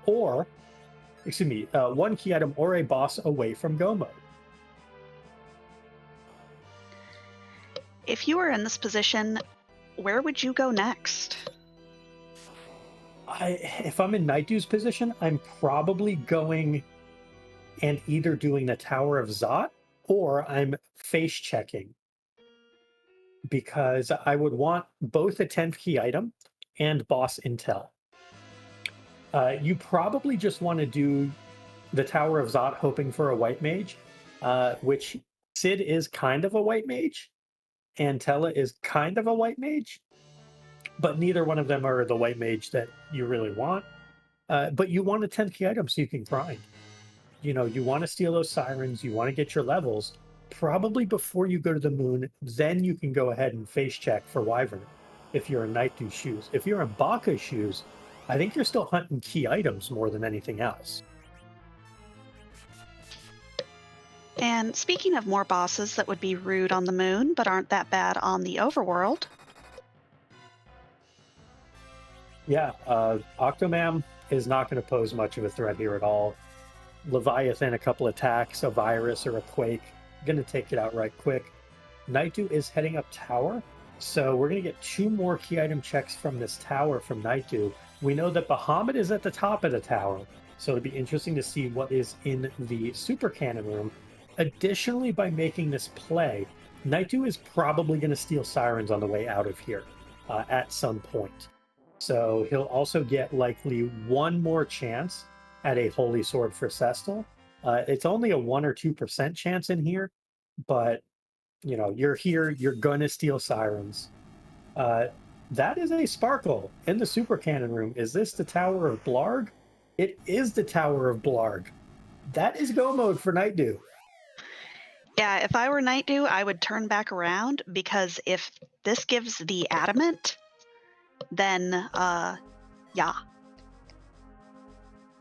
or, excuse me, 1 key item or a boss away from go mode. If you were in this position, where would you go next? If I'm in Nightdew's position, I'm probably going and either doing the Tower of Zot or I'm face checking, because I would want both a 10th key item and boss intel. You probably just want to do the Tower of Zot hoping for a white mage, which Sid is kind of a white mage, and Tella is kind of a white mage, but neither one of them are the white mage that you really want. But you want a 10th key item so you can grind. You know, you want to steal those sirens, you want to get your levels, probably before you go to the moon, then you can go ahead and face check for Wyvern if you're in Nightdew shoes. If you're in Baka's shoes, I think you're still hunting key items more than anything else. And speaking of more bosses that would be rude on the moon, but aren't that bad on the overworld. Yeah, Octomam is not going to pose much of a threat here at all. Leviathan, a couple attacks, a virus or a quake, going to take it out right quick. Nightdew is heading up tower, so we're going to get 2 more key item checks from this tower from Nightdew. We know that Bahamut is at the top of the tower, so it'll be interesting to see what is in the super cannon room. Additionally, by making this play, Nightdew is probably going to steal sirens on the way out of here at some point. So he'll also get likely 1 more chance at a Holy Sword for Cestal. It's only a 1 or 2% chance in here, but you know, you're here, you're gonna steal sirens. That is a sparkle in the super cannon room. Is this the Tower of Blarg? It is the Tower of Blarg. That is go mode for Nightdew. Yeah, if I were Nightdew, I would turn back around, because if this gives the adamant, then yeah.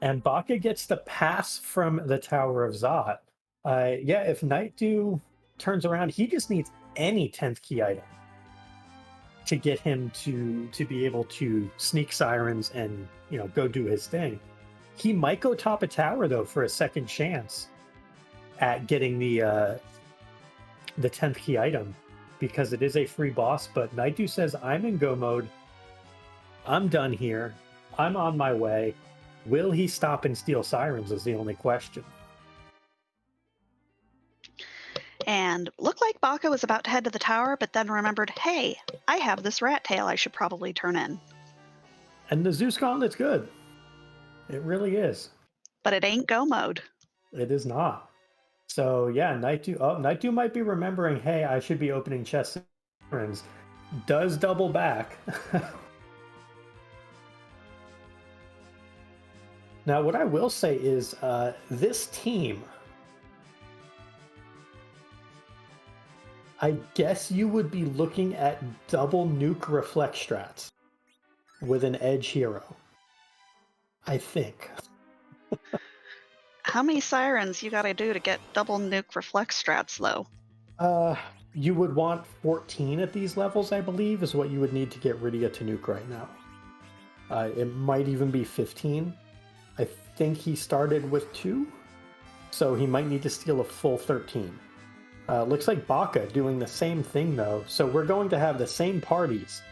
And Baka gets the pass from the Tower of Zot. Yeah, if Nightdew turns around, he just needs any 10th key item to get him to be able to sneak sirens and, you know, go do his thing. He might go top a tower, though, for a second chance at getting the 10th key item, because it is a free boss. But Nightdew says, I'm in go mode. I'm done here. I'm on my way. Will he stop and steal sirens is the only question. And looked like Baka was about to head to the tower, but then remembered, hey, I have this rat tail I should probably turn in. And the Zeus Gauntlet's good. It really is. But it ain't go mode. It is not. So yeah, Nightdew might be remembering, hey, I should be opening chests and sirens. Does double back. Now, what I will say is this team, I guess you would be looking at double nuke reflect strats with an edge hero. I think. How many sirens you gotta do to get double nuke reflect strats, though? You would want 14 at these levels, I believe, is what you would need to get Rydia to nuke right now. It might even be 15. I think he started with 2, so he might need to steal a full 13. Looks like Baka doing the same thing, though, so we're going to have the same parties.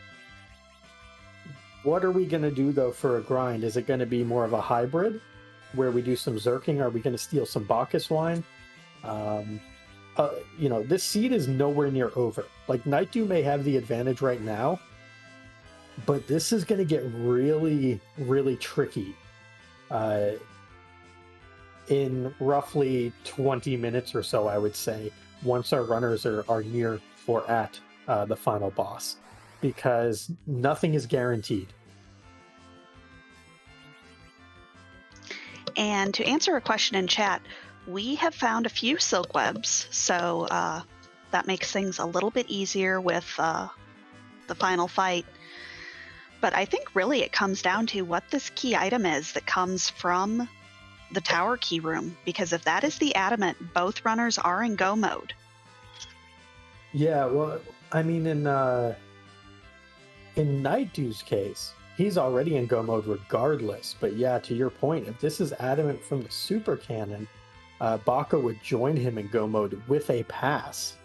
What are we going to do, though, for a grind? Is it going to be more of a hybrid, where we do some Zerking? Are we going to steal some Bacchus wine? You know, this seed is nowhere near over. Like, Nightdew may have the advantage right now, but this is going to get really, really tricky in roughly 20 minutes or so, I would say, once our runners are near or at the final boss, because nothing is guaranteed. And to answer a question in chat, we have found a few silk webs, so that makes things a little bit easier with the final fight. But I think really it comes down to what this key item is that comes from the tower key room, because if that is the adamant, both runners are in go mode. Yeah, well, I mean, in Nightdew's case, he's already in go mode regardless. But yeah, to your point, if this is adamant from the super cannon, Baka would join him in go mode with a pass.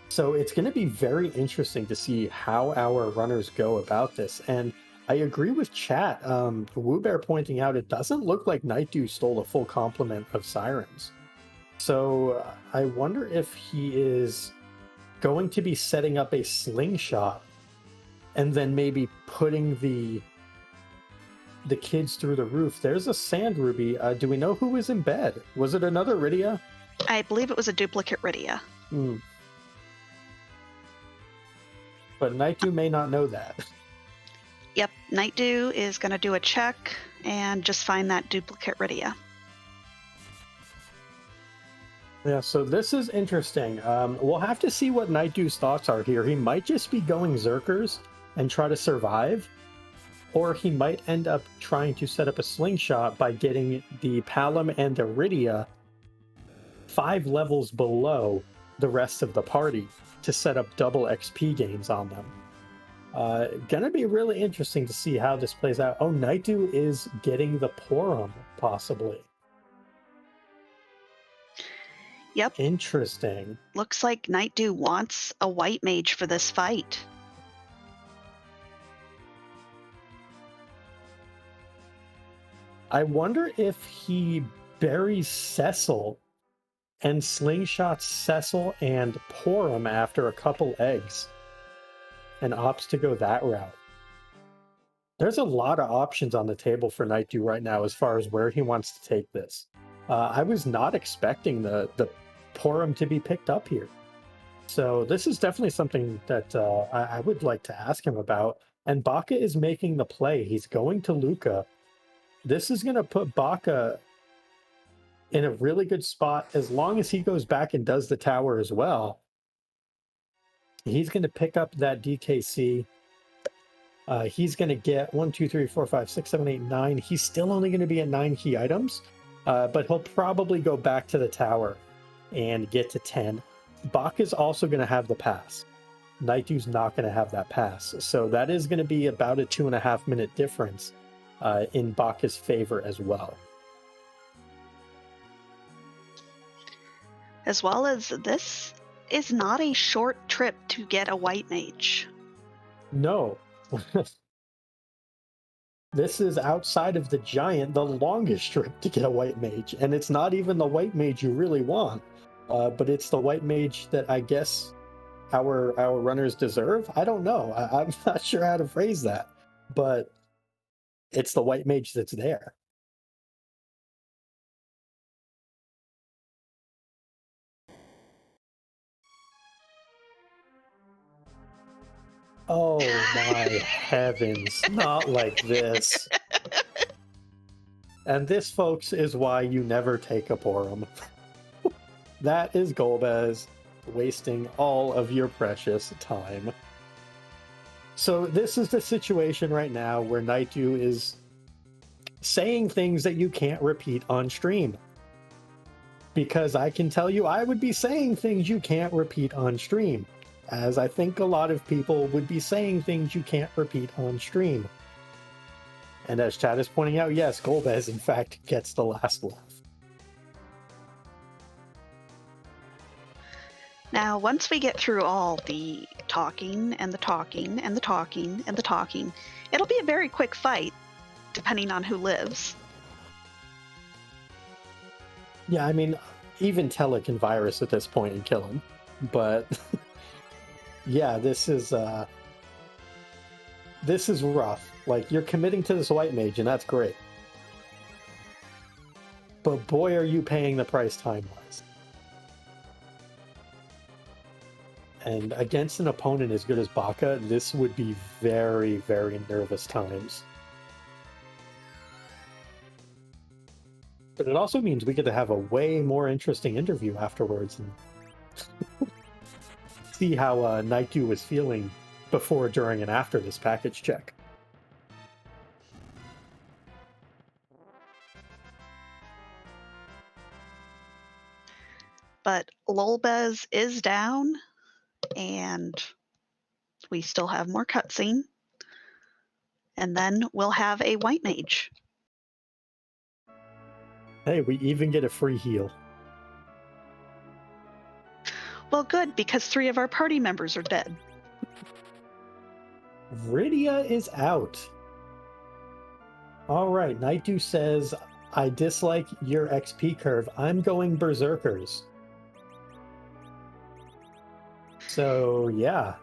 So it's going to be very interesting to see how our runners go about this. And I agree with chat. Woobear pointing out it doesn't look like Nightdew stole a full complement of sirens. So I wonder if he is going to be setting up a slingshot and then maybe putting the kids through the roof. There's a sand ruby. Do we know who was in bed? Was it another Rydia? I believe it was a duplicate Rydia. But Nightdew may not know that. Yep, Nightdew is going to do a check and just find that duplicate Rydia. Yeah, so this is interesting. We'll have to see what Nightdew's thoughts are here. He might just be going Zerkers and try to survive, or he might end up trying to set up a slingshot by getting the Palom and the Rydia 5 levels below the rest of the party to set up double XP gains on them. Gonna be really interesting to see how this plays out. Oh, Nightdew is getting the Porum, possibly. Yep. Interesting. Looks like Nightdew wants a white mage for this fight. I wonder if he buries Cecil and slingshots Cecil and Porum after a couple eggs and opts to go that route. There's a lot of options on the table for Nightdew right now as far as where he wants to take this. I was not expecting the Porum to be picked up here. So this is definitely something that I would like to ask him about. And Baka is making the play. He's going to Luca. This is going to put Baka in a really good spot as long as he goes back and does the tower as well. He's going to pick up that DKC. He's going to get 1, 2, 3, 4, 5, 6, 7, 8, 9. He's still only going to be at 9 key items, but he'll probably go back to the tower and get to 10. Baka's also going to have the pass. Nightdew's not going to have that pass. So that is going to be about a 2.5 minute difference in Baka's favor as well. As well as this is not a short trip to get a white mage. No. This is outside of the giant, the longest trip to get a white mage. And it's not even the white mage you really want, but it's the white mage that I guess our runners deserve. I don't know. I'm not sure how to phrase that, but it's the white mage that's there. Oh my heavens, not like this. And this, folks, is why you never take a Porum. That is Gobez wasting all of your precious time. So this is the situation right now where Nightdew is saying things that you can't repeat on stream. Because I can tell you I would be saying things you can't repeat on stream. As I think a lot of people would be saying things you can't repeat on stream. And as Chad is pointing out, yes, Gobez, in fact, gets the last laugh. Now, once we get through all the talking and the talking and the talking and the talking, it'll be a very quick fight, depending on who lives. Yeah, I mean, even Tele can virus at this point and kill him. But... yeah, this is rough. Like, you're committing to this white mage, and that's great. but boy, are you paying the price time-wise. And against an opponent as good as Baka, this would be very, very nervous times. But it also means we get to have a way more interesting interview afterwards and see how Nightdew was feeling before, during, and after this package check. But Gobez is down, and we still have more cutscene. And then we'll have a white mage. Hey, we even get a free heal. Well, good, because 3 of our party members are dead. Rydia is out. All right, Nightdew says, I dislike your XP curve. I'm going berserkers. So, yeah,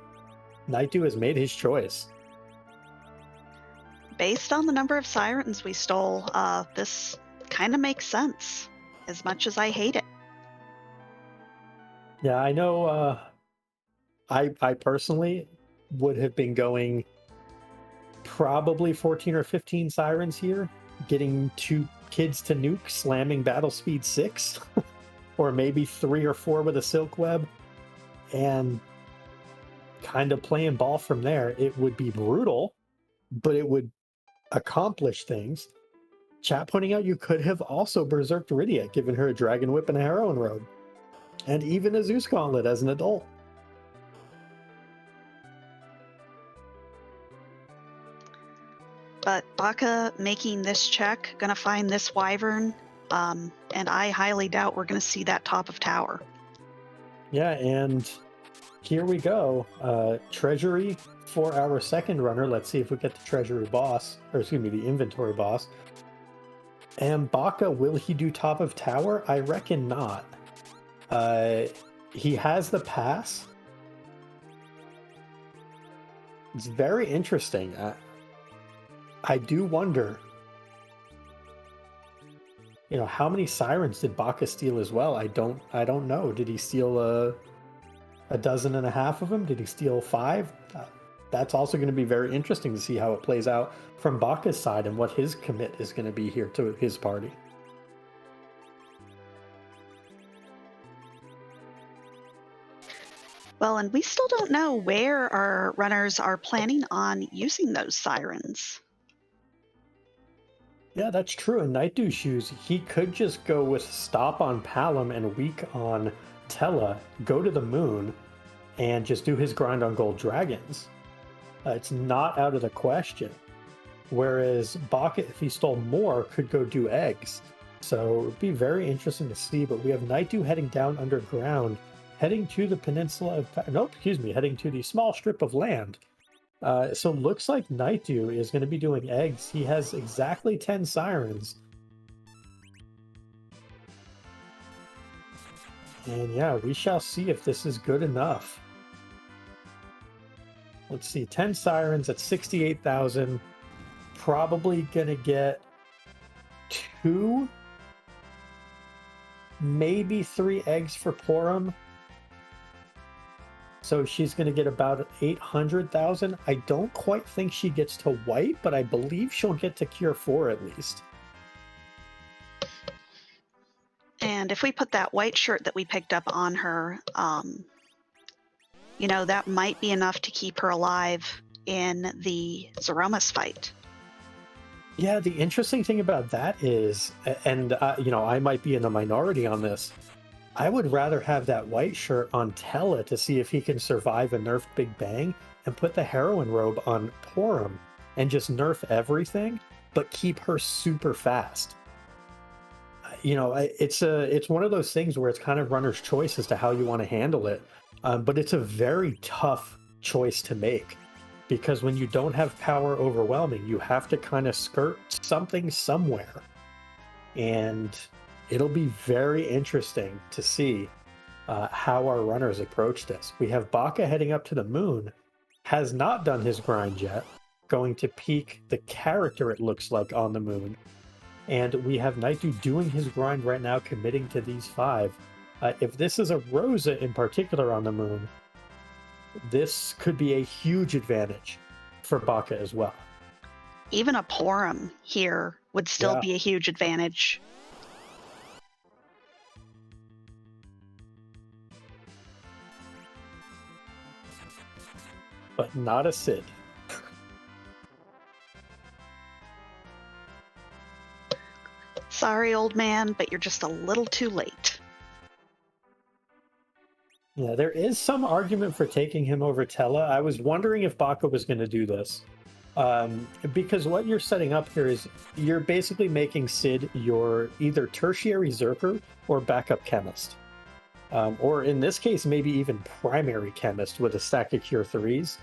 Nightdew has made his choice. Based on the number of sirens we stole, this kind of makes sense, as much as I hate it. Yeah, I know I personally would have been going probably 14 or 15 sirens here, getting 2 kids to nuke, slamming battle speed 6, or maybe 3 or 4 with a silk web, and kind of playing ball from there. It would be brutal, but it would accomplish things. Chat pointing out you could have also berserked Rydia, given her a dragon whip and a heroine robe, and even a Zeus gauntlet as an adult. But Baka making this check, gonna find this wyvern, and I highly doubt we're gonna see that top of tower. Yeah, and here we go. Treasury for our second runner. Let's see if we get the treasury boss, or excuse me, the inventory boss. And Baka, will he do top of tower? I reckon not. He has the pass. It's very interesting. I do wonder, you know, how many sirens did Baka steal as well? I don't know. Did he steal a dozen and a half of them? Did he steal 5? That's also going to be very interesting to see how it plays out from Baka's side and what his commit is going to be here to his party. Well, and we still don't know where our runners are planning on using those sirens. Yeah, that's true. In Nightdew shoes, he could just go with stop on Palom and weak on Tella, go to the moon, and just do his grind on gold dragons. It's not out of the question. Whereas Baka, if he stole more, could go do eggs. So it would be very interesting to see. But we have Nightdew heading down underground, heading to the peninsula of... heading to the small strip of land. So it looks like Nightdew is going to be doing eggs. He has exactly 10 sirens. And yeah, we shall see if this is good enough. Let's see, 10 sirens at 68,000. Probably going to get 2, maybe 3 eggs for Porum. So she's going to get about 800,000. I don't quite think she gets to white, but I believe she'll get to cure 4 at least. And if we put that white shirt that we picked up on her, you know, that might be enough to keep her alive in the Zemus fight. Yeah, the interesting thing about that is, and you know, I might be in the minority on this, I would rather have that white shirt on Tella to see if he can survive a nerfed Big Bang, and put the heroine robe on Porum and just nerf everything, but keep her super fast. You know, it's one of those things where it's kind of runner's choice as to how you want to handle it, but it's a very tough choice to make, because when you don't have power overwhelming, you have to kind of skirt something somewhere. And it'll be very interesting to see how our runners approach this. We have Baka heading up to the moon, has not done his grind yet, going to peak the character, it looks like, on the moon. And we have Nightdew doing his grind right now, committing to these 5. If this is a Rosa in particular on the moon, this could be a huge advantage for Baka as well. Even a Porum here would still be a huge advantage. But not a Sid. Sorry, old man, but you're just a little too late. Yeah, there is some argument for taking him over Tella. I was wondering if Baka was going to do this. Because what you're setting up here is you're basically making Sid your either tertiary Zerker or backup chemist. Or in this case, maybe even primary chemist with a stack of Cure 3s.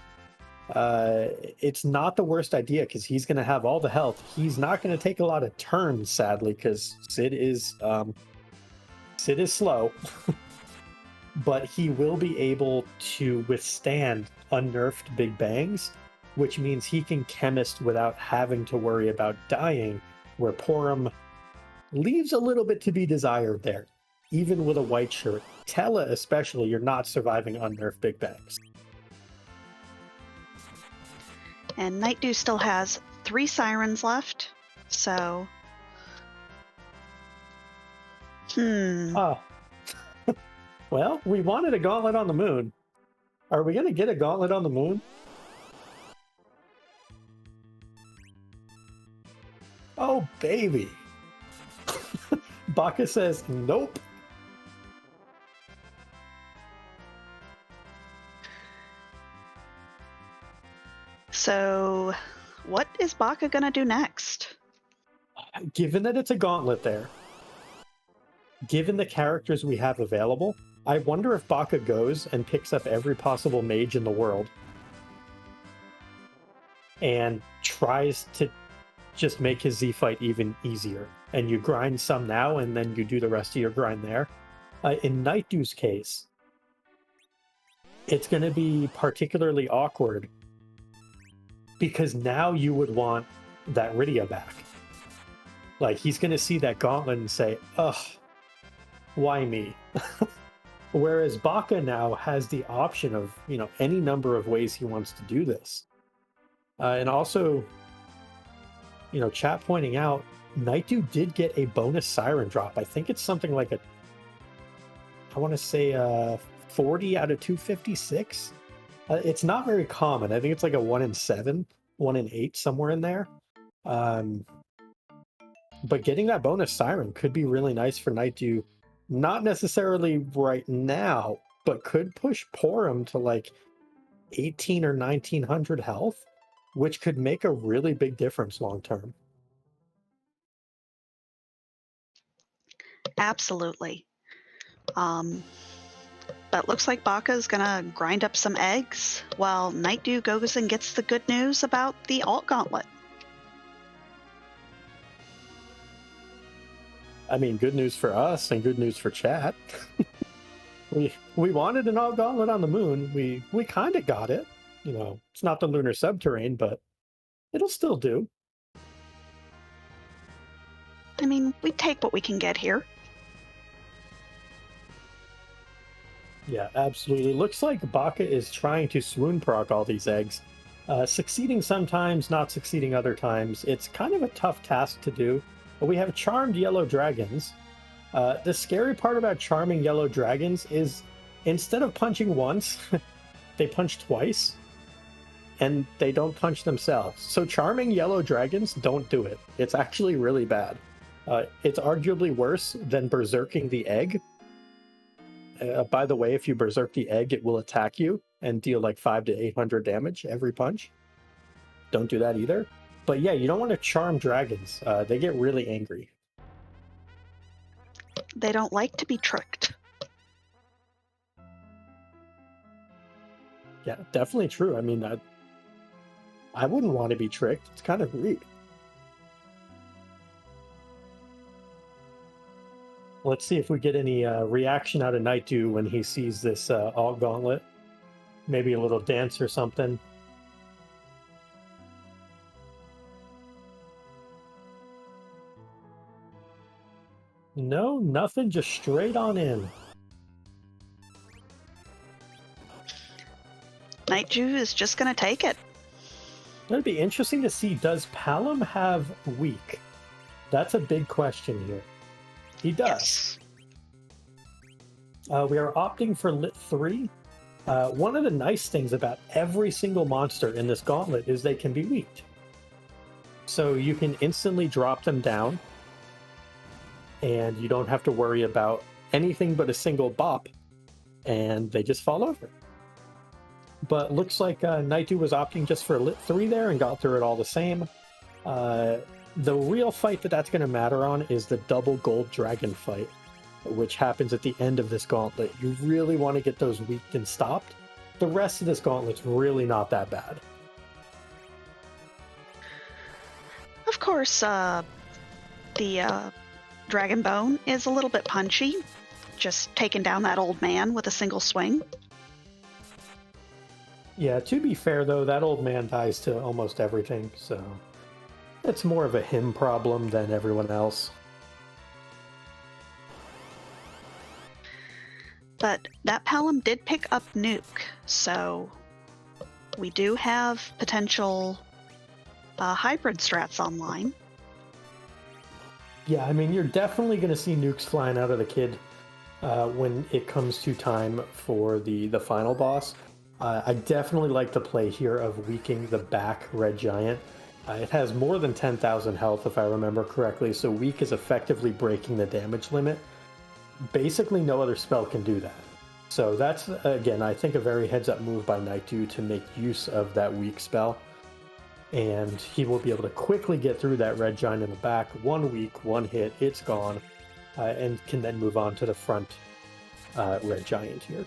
It's not the worst idea because he's going to have all the health. He's not going to take a lot of turns, sadly, because Sid is slow. But he will be able to withstand unnerfed Big Bangs, which means he can chemist without having to worry about dying, where Porum leaves a little bit to be desired there. Even with a white shirt, Tella especially, you're not surviving unnerfed Big Bangs. And Nightdew still has 3 sirens left, so... Well, we wanted a gauntlet on the moon. Are we going to get a gauntlet on the moon? Oh, baby. Baka says, nope. So, what is Baka going to do next? Given that it's a gauntlet there, given the characters we have available, I wonder if Baka goes and picks up every possible mage in the world and tries to just make his Z fight even easier. And you grind some now, and then you do the rest of your grind there. In Nightdew's case, it's going to be particularly awkward because now you would want that Rydia back. Like, he's going to see that gauntlet and say, ugh, why me? Whereas Baka now has the option of, any number of ways he wants to do this. And also, chat pointing out, Nightdew did get a bonus Siren drop. I think it's something like 40 out of 256. It's not very common. I think it's like a 1 in 7, 1 in 8, somewhere in there. But getting that bonus Siren could be really nice for Nightdew. Not necessarily right now, but could push Porum to like 18 or 1900 health, which could make a really big difference long term. Absolutely. But looks like Baka is going to grind up some eggs while Nightdew goes and gets the good news about the alt gauntlet. I mean, good news for us and good news for chat. we wanted an alt gauntlet on the moon. We kind of got it. It's not the lunar subterrane, but it'll still do. I mean, we take what we can get here. Yeah, absolutely. Looks like Baka is trying to swoon proc all these eggs. Succeeding sometimes, not succeeding other times. It's kind of a tough task to do. But we have charmed yellow dragons. The scary part about charming yellow dragons is instead of punching once, they punch twice. And they don't punch themselves. So charming yellow dragons, don't do it. It's actually really bad. It's arguably worse than berserking the egg. By the way, if you berserk the egg, it will attack you and deal like 500 to 800 damage every punch. Don't do that either. But yeah, you don't want to charm dragons. They get really angry. They don't like to be tricked. Yeah, definitely true. I mean, I wouldn't want to be tricked. It's kind of rude. Let's see if we get any reaction out of Nightdew when he sees this alt gauntlet. Maybe a little dance or something. No, nothing, just straight on in. Nightdew is just going to take it. It'd be interesting to see, does Palom have weak? That's a big question here. He does. Yes. We are opting for Lit 3. One of the nice things about every single monster in this gauntlet is they can be weaked. So you can instantly drop them down, and you don't have to worry about anything but a single bop, and they just fall over. But looks like Nightdew was opting just for Lit 3 there and got through it all the same. The real fight that's going to matter on is the double gold dragon fight, which happens at the end of this gauntlet. You really want to get those weaked and stopped. The rest of this gauntlet's really not that bad. Of course, the Dragon Bone is a little bit punchy, just taking down that old man with a single swing. Yeah, to be fair, though, that old man dies to almost everything, so it's more of a him problem than everyone else. But that Palom did pick up Nuke, so we do have potential hybrid strats online. Yeah, I mean, you're definitely going to see nukes flying out of the kid when it comes to time for the final boss. I definitely like the play here of weakening the back red giant. It has more than 10,000 health, if I remember correctly, so weak is effectively breaking the damage limit. Basically, no other spell can do that. So that's, again, I think a very heads-up move by Nightdew to make use of that weak spell. And he will be able to quickly get through that red giant in the back. One weak, one hit, it's gone, and can then move on to the front red giant here.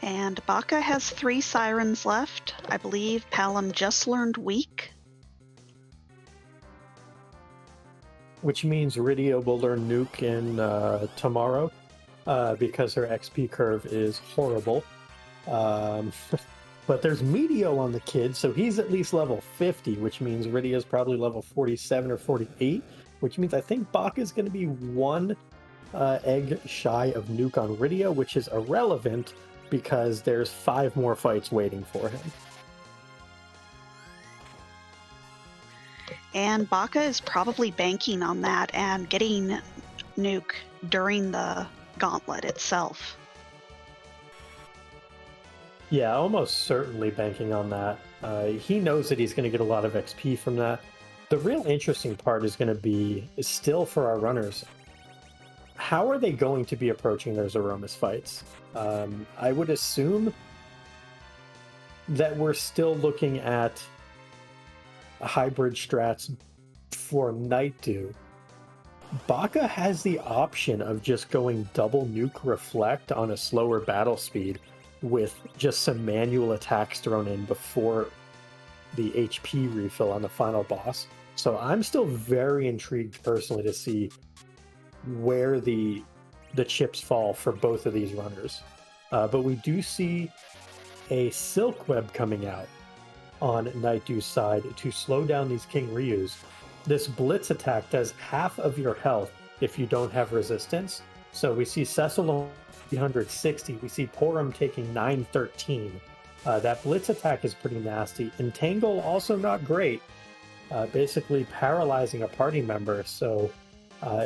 And Baka has 3 sirens left. I believe Palom just learned weak. Which means Rydia will learn Nuke in tomorrow, because her XP curve is horrible. But there's Meteo on the kid, so he's at least level 50, which means Rydia's probably level 47 or 48, which means I think Baka's going to be one egg shy of Nuke on Rydia, which is irrelevant because there's 5 more fights waiting for him. And Baka is probably banking on that and getting Nuke during the gauntlet itself. Yeah, almost certainly banking on that. He knows that he's going to get a lot of XP from that. The real interesting part is going to be still for our runners. How are they going to be approaching their Zeromus fights? I would assume that we're still looking at hybrid strats for Nightdew. Baka has the option of just going double nuke reflect on a slower battle speed with just some manual attacks thrown in before the HP refill on the final boss. So I'm still very intrigued personally to see where the chips fall for both of these runners. But we do see a Silk Web coming out on Nightdew's side to slow down these King Ryus. This Blitz attack does half of your health if you don't have resistance. So we see Cecil on 360. We see Porum taking 913. That Blitz attack is pretty nasty. Entangle also not great. Basically paralyzing a party member. So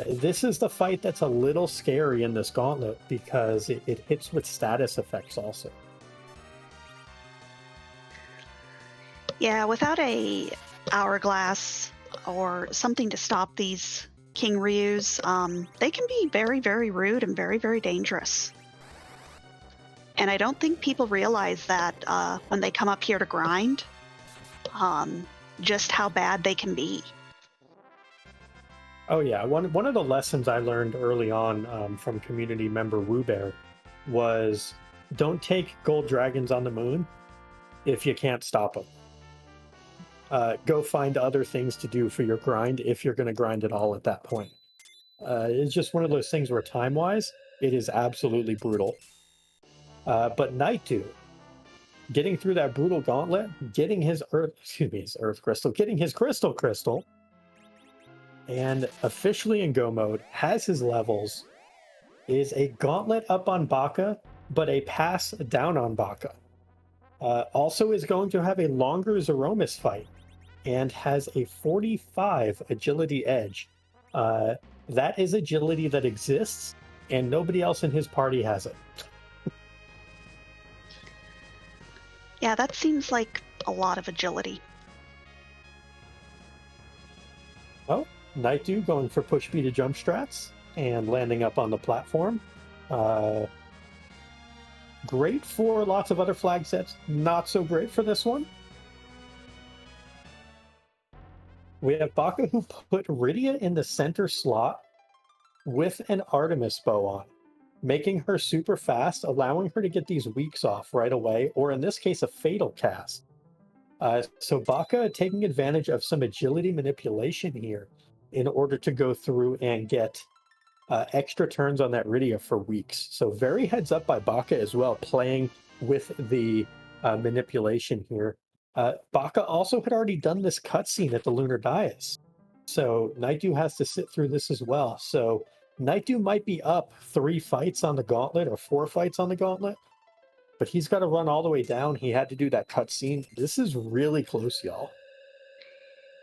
this is the fight that's a little scary in this gauntlet because it hits with status effects also. Yeah, without a hourglass or something to stop these King Ryus, they can be very, very rude and very, very dangerous. And I don't think people realize that when they come up here to grind, just how bad they can be. Oh yeah, one of the lessons I learned early on from community member Woobear was don't take gold dragons on the moon if you can't stop them. Go find other things to do for your grind if you're going to grind at all at that point. It's just one of those things where time-wise, it is absolutely brutal. But Nightdew, getting through that brutal gauntlet, getting his earth crystal, getting his crystal, and officially in go mode, has his levels, is a gauntlet up on Baka, but a pass down on Baka. Also is going to have a longer Zeromus fight and has a 45 agility edge. That is agility that exists, and nobody else in his party has it. Yeah, that seems like a lot of agility. Oh, Nightdew going for push B to jump strats and landing up on the platform. Great for lots of other flag sets, not so great for this one. We have Baka who put Rydia in the center slot with an Artemis bow on, making her super fast, allowing her to get these weeks off right away, or in this case, a fatal cast. So Baka taking advantage of some agility manipulation here in order to go through and get extra turns on that Rydia for weeks. So very heads up by Baka as well, playing with the manipulation here. Baka also had already done this cutscene at the Lunar Dais. So Nightdew has to sit through this as well. So Nightdew might be up 3 fights on the gauntlet or 4 fights on the gauntlet, but he's got to run all the way down. He had to do that cutscene. This is really close, y'all.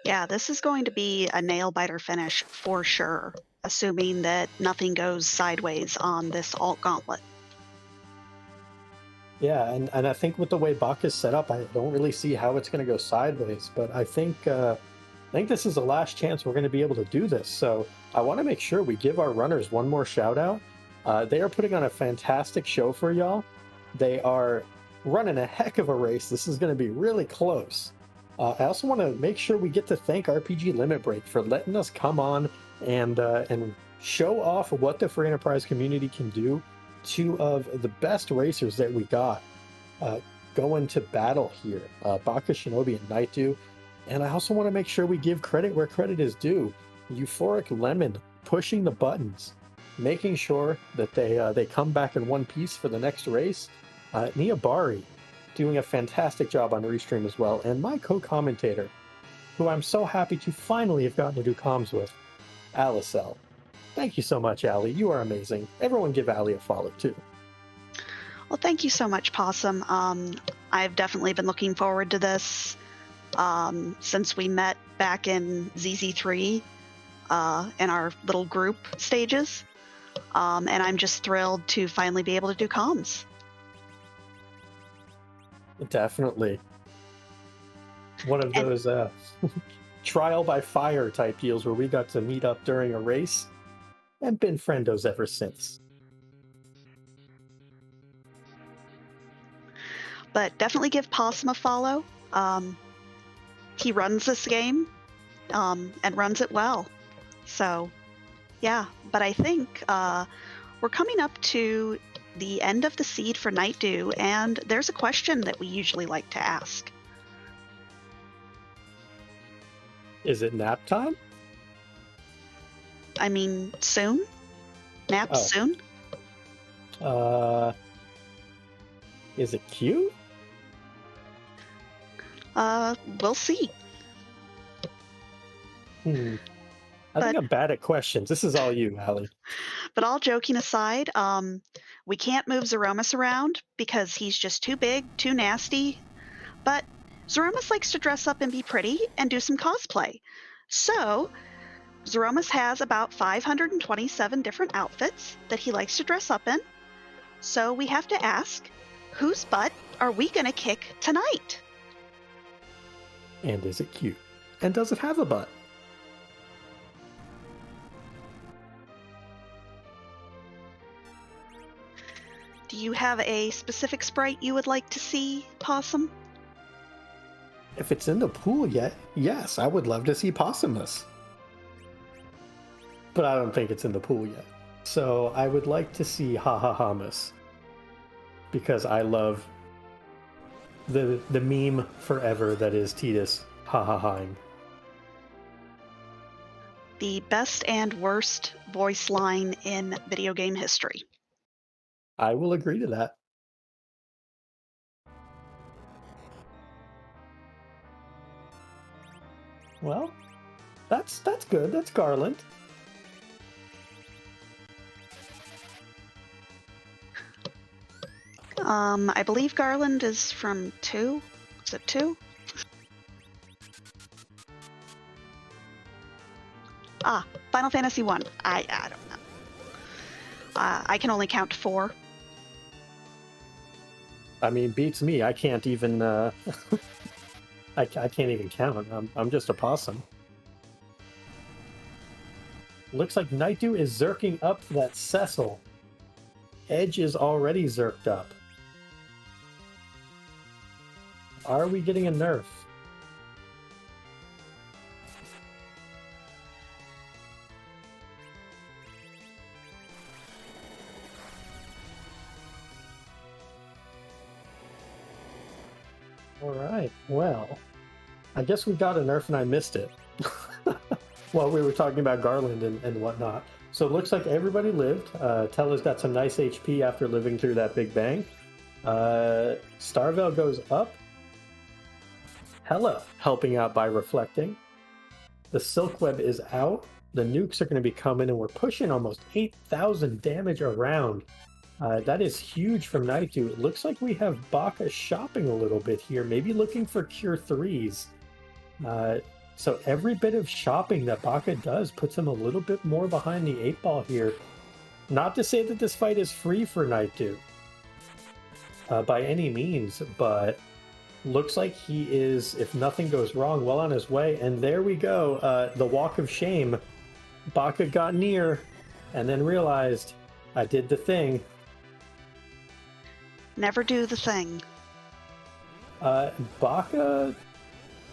Yeah, this is going to be a nail-biter finish for sure, assuming that nothing goes sideways on this alt gauntlet. Yeah, and I think with the way Baka's set up, I don't really see how it's going to go sideways, but I think this is the last chance we're going to be able to do this. So I want to make sure we give our runners one more shout out. They are putting on a fantastic show for y'all. They are running a heck of a race. This is going to be really close. I also want to make sure we get to thank RPG Limit Break for letting us come on and show off what the Free Enterprise community can do. 2 of the best racers that we got going to battle here, Bakashinobi and Nightdew. And I also want to make sure we give credit where credit is due. Euphoric Lemon pushing the buttons, making sure that they come back in one piece for the next race. Niabari doing a fantastic job on Restream as well. And my co-commentator, who I'm so happy to finally have gotten to do comms with, Alicel. Thank you so much, Allie. You are amazing. Everyone give Allie a follow, too. Well, thank you so much, Possum. I've definitely been looking forward to this since we met back in ZZ3 in our little group stages. And I'm just thrilled to finally be able to do comms. Definitely. One of those trial by fire type deals where we got to meet up during a race and been friendos ever since. But definitely give Possum a follow. He runs this game and runs it well. So, yeah. But I think we're coming up to the end of the seed for Nightdew, and there's a question that we usually like to ask. Is it nap time? I mean, soon? Nap soon? Is it cute? We'll see. I think I'm bad at questions. This is all you, Allie. But all joking aside, we can't move Zeromus around because he's just too big, too nasty. But Zeromus likes to dress up and be pretty and do some cosplay. So Zeromus has about 527 different outfits that he likes to dress up in. So we have to ask, whose butt are we going to kick tonight? And is it cute? And does it have a butt? Do you have a specific sprite you would like to see, Possum? If it's in the pool yet, yes, I would love to see Possumus. But I don't think it's in the pool yet. So I would like to see Ha Ha Hamus. Because I love the meme forever that is Tidus ha ha haing. The best and worst voice line in video game history. I will agree to that. Well, that's good. That's Garland. I believe Garland is from 2. Is it 2? Final Fantasy 1. I don't know. I can only count 4. I mean, beats me. I can't even. I can't even count. I'm just a possum. Looks like Nightdew is zerking up that Cecil. Edge is already zerked up. Are we getting a nerf? Alright, well, I guess we got a nerf and I missed it. While we were talking about Garland and whatnot. So it looks like everybody lived. Tella's got some nice HP after living through that big bang. Starvale goes up. Hella helping out by reflecting. The Silk Web is out. The nukes are going to be coming, and we're pushing almost 8,000 damage around. That is huge from Nightdew. It looks like we have Baka shopping a little bit here, maybe looking for Cure 3s. So every bit of shopping that Baka does puts him a little bit more behind the 8-ball here. Not to say that this fight is free for Nightdew by any means, but looks like he is, if nothing goes wrong, well on his way. And there we go, the walk of shame. Baka got near and then realized, I did the thing. Never do the thing. Baka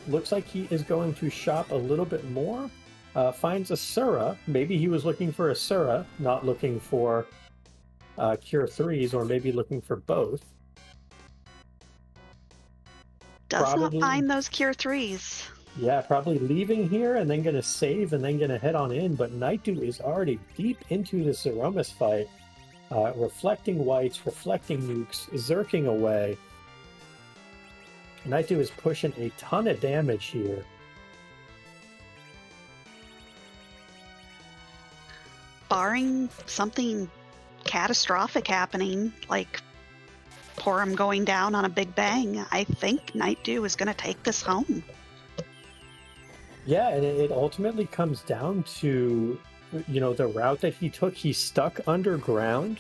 looks like he is going to shop a little bit more. Finds a Sura. Maybe he was looking for a Sura, not looking for Cure 3s, or maybe looking for both. Does not find those Cure 3s. Yeah, probably leaving here and then going to save and then going to head on in. But Nightdew is already deep into the Ceromus fight. Reflecting whites, reflecting nukes, zerking away. Nightdew is pushing a ton of damage here. Barring something catastrophic happening, like Porum going down on a big bang, I think Nightdew is going to take this home. Yeah, and it ultimately comes down to, you know, the route that he took. He stuck underground.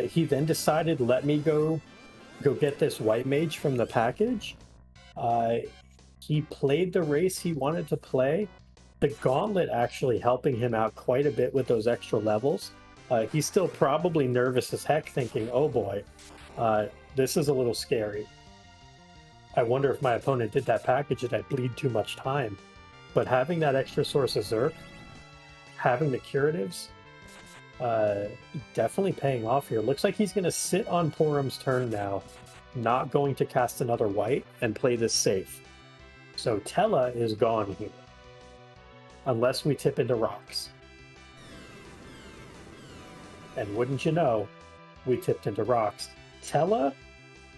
He then decided, let me go get this white mage from the package. He played the race he wanted to play. The gauntlet actually helping him out quite a bit with those extra levels. He's still probably nervous as heck, thinking, oh boy, this is a little scary. I wonder if my opponent did that package and I'd bleed too much time. But having that extra source of Zerk, having the curatives, definitely paying off here. Looks like he's going to sit on Porum's turn now, not going to cast another white and play this safe. So Tella is gone here, unless we tip into rocks. And wouldn't you know, we tipped into rocks. Tella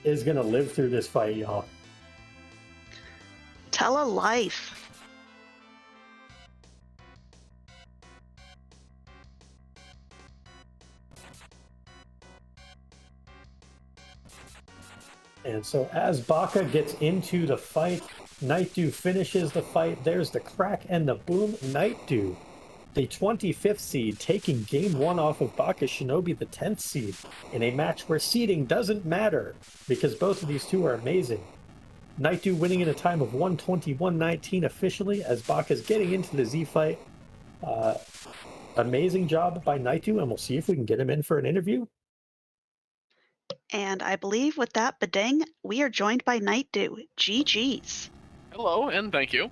is going to live through this fight, y'all. Tella life. And so as Baka gets into the fight, Nightdew finishes the fight. There's the crack and the boom. Nightdew, the 25th seed, taking game 1 off of Bakashinobi, the 10th seed, in a match where seeding doesn't matter, because both of these two are amazing. Nightdew winning in a time of 1:21.19 officially, as Baka's getting into the Z fight. Amazing job by Nightdew, and we'll see if we can get him in for an interview. And I believe with that bedang, we are joined by Nightdew. GG's. Hello, and thank you.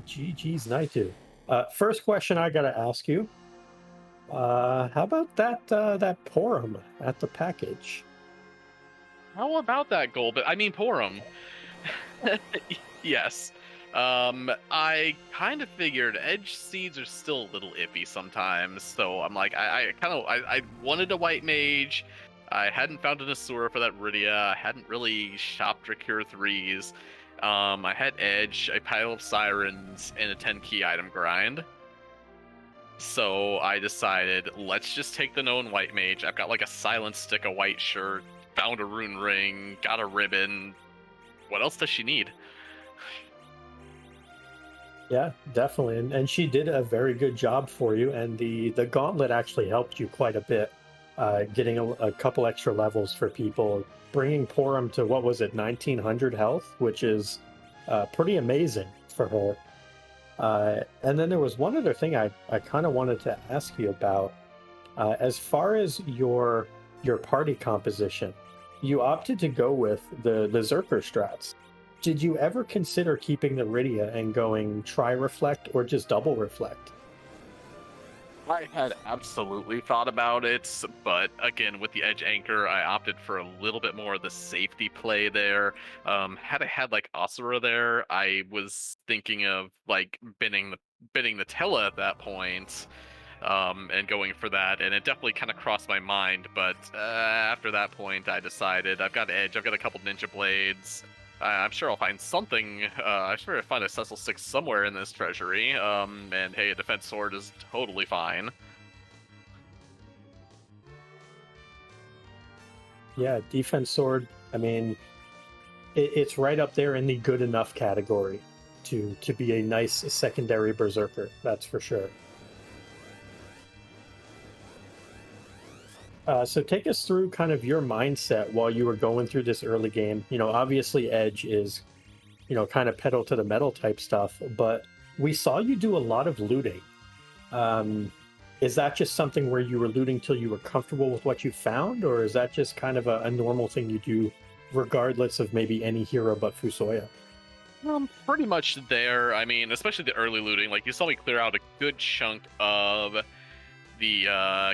GG's Nightdew. First question I gotta ask you. How about that Porum at the package? How about that goal? But I mean, Porum. Yes. I kind of figured edge seeds are still a little iffy sometimes, so I'm like, I wanted a white mage. I hadn't found an Asura for that Rydia. I hadn't really shopped Recure 3s. I had Edge, a pile of Sirens, and a 10 key item grind. So I decided, let's just take the known White Mage. I've got like a Silent Stick, a White Shirt, found a Rune Ring, got a Ribbon. What else does she need? Yeah, definitely. And she did a very good job for you. And the gauntlet actually helped you quite a bit, getting a couple extra levels for people, bringing Porum to, what was it, 1900 health, which is pretty amazing for her. And then there was one other thing I kind of wanted to ask you about. As far as your party composition, you opted to go with the Zerker strats. Did you ever consider keeping the Rydia and going Tri-Reflect or just Double Reflect? I had absolutely thought about it, but again, with the Edge Anchor, I opted for a little bit more of the safety play there. Had I had like Asura there, I was thinking of like binning the Tella at that point, and going for that, and it definitely kind of crossed my mind. But after that point, I decided I've got Edge, I've got a couple Ninja Blades. I'm sure I'll find something. I'm sure I'll find a Cecil 6 somewhere in this treasury. And hey, a defense sword is totally fine. Yeah, defense sword. I mean, it's right up there in the good enough category to be a nice secondary berserker. That's for sure. So take us through kind of your mindset while you were going through this early game. You know, obviously Edge is, you know, kind of pedal to the metal type stuff, but we saw you do a lot of looting. Is that just something where you were looting till you were comfortable with what you found, or is that just kind of a normal thing you do regardless of maybe any hero but Fusoya? Pretty much there. I mean, especially the early looting. Like, you saw me clear out a good chunk of the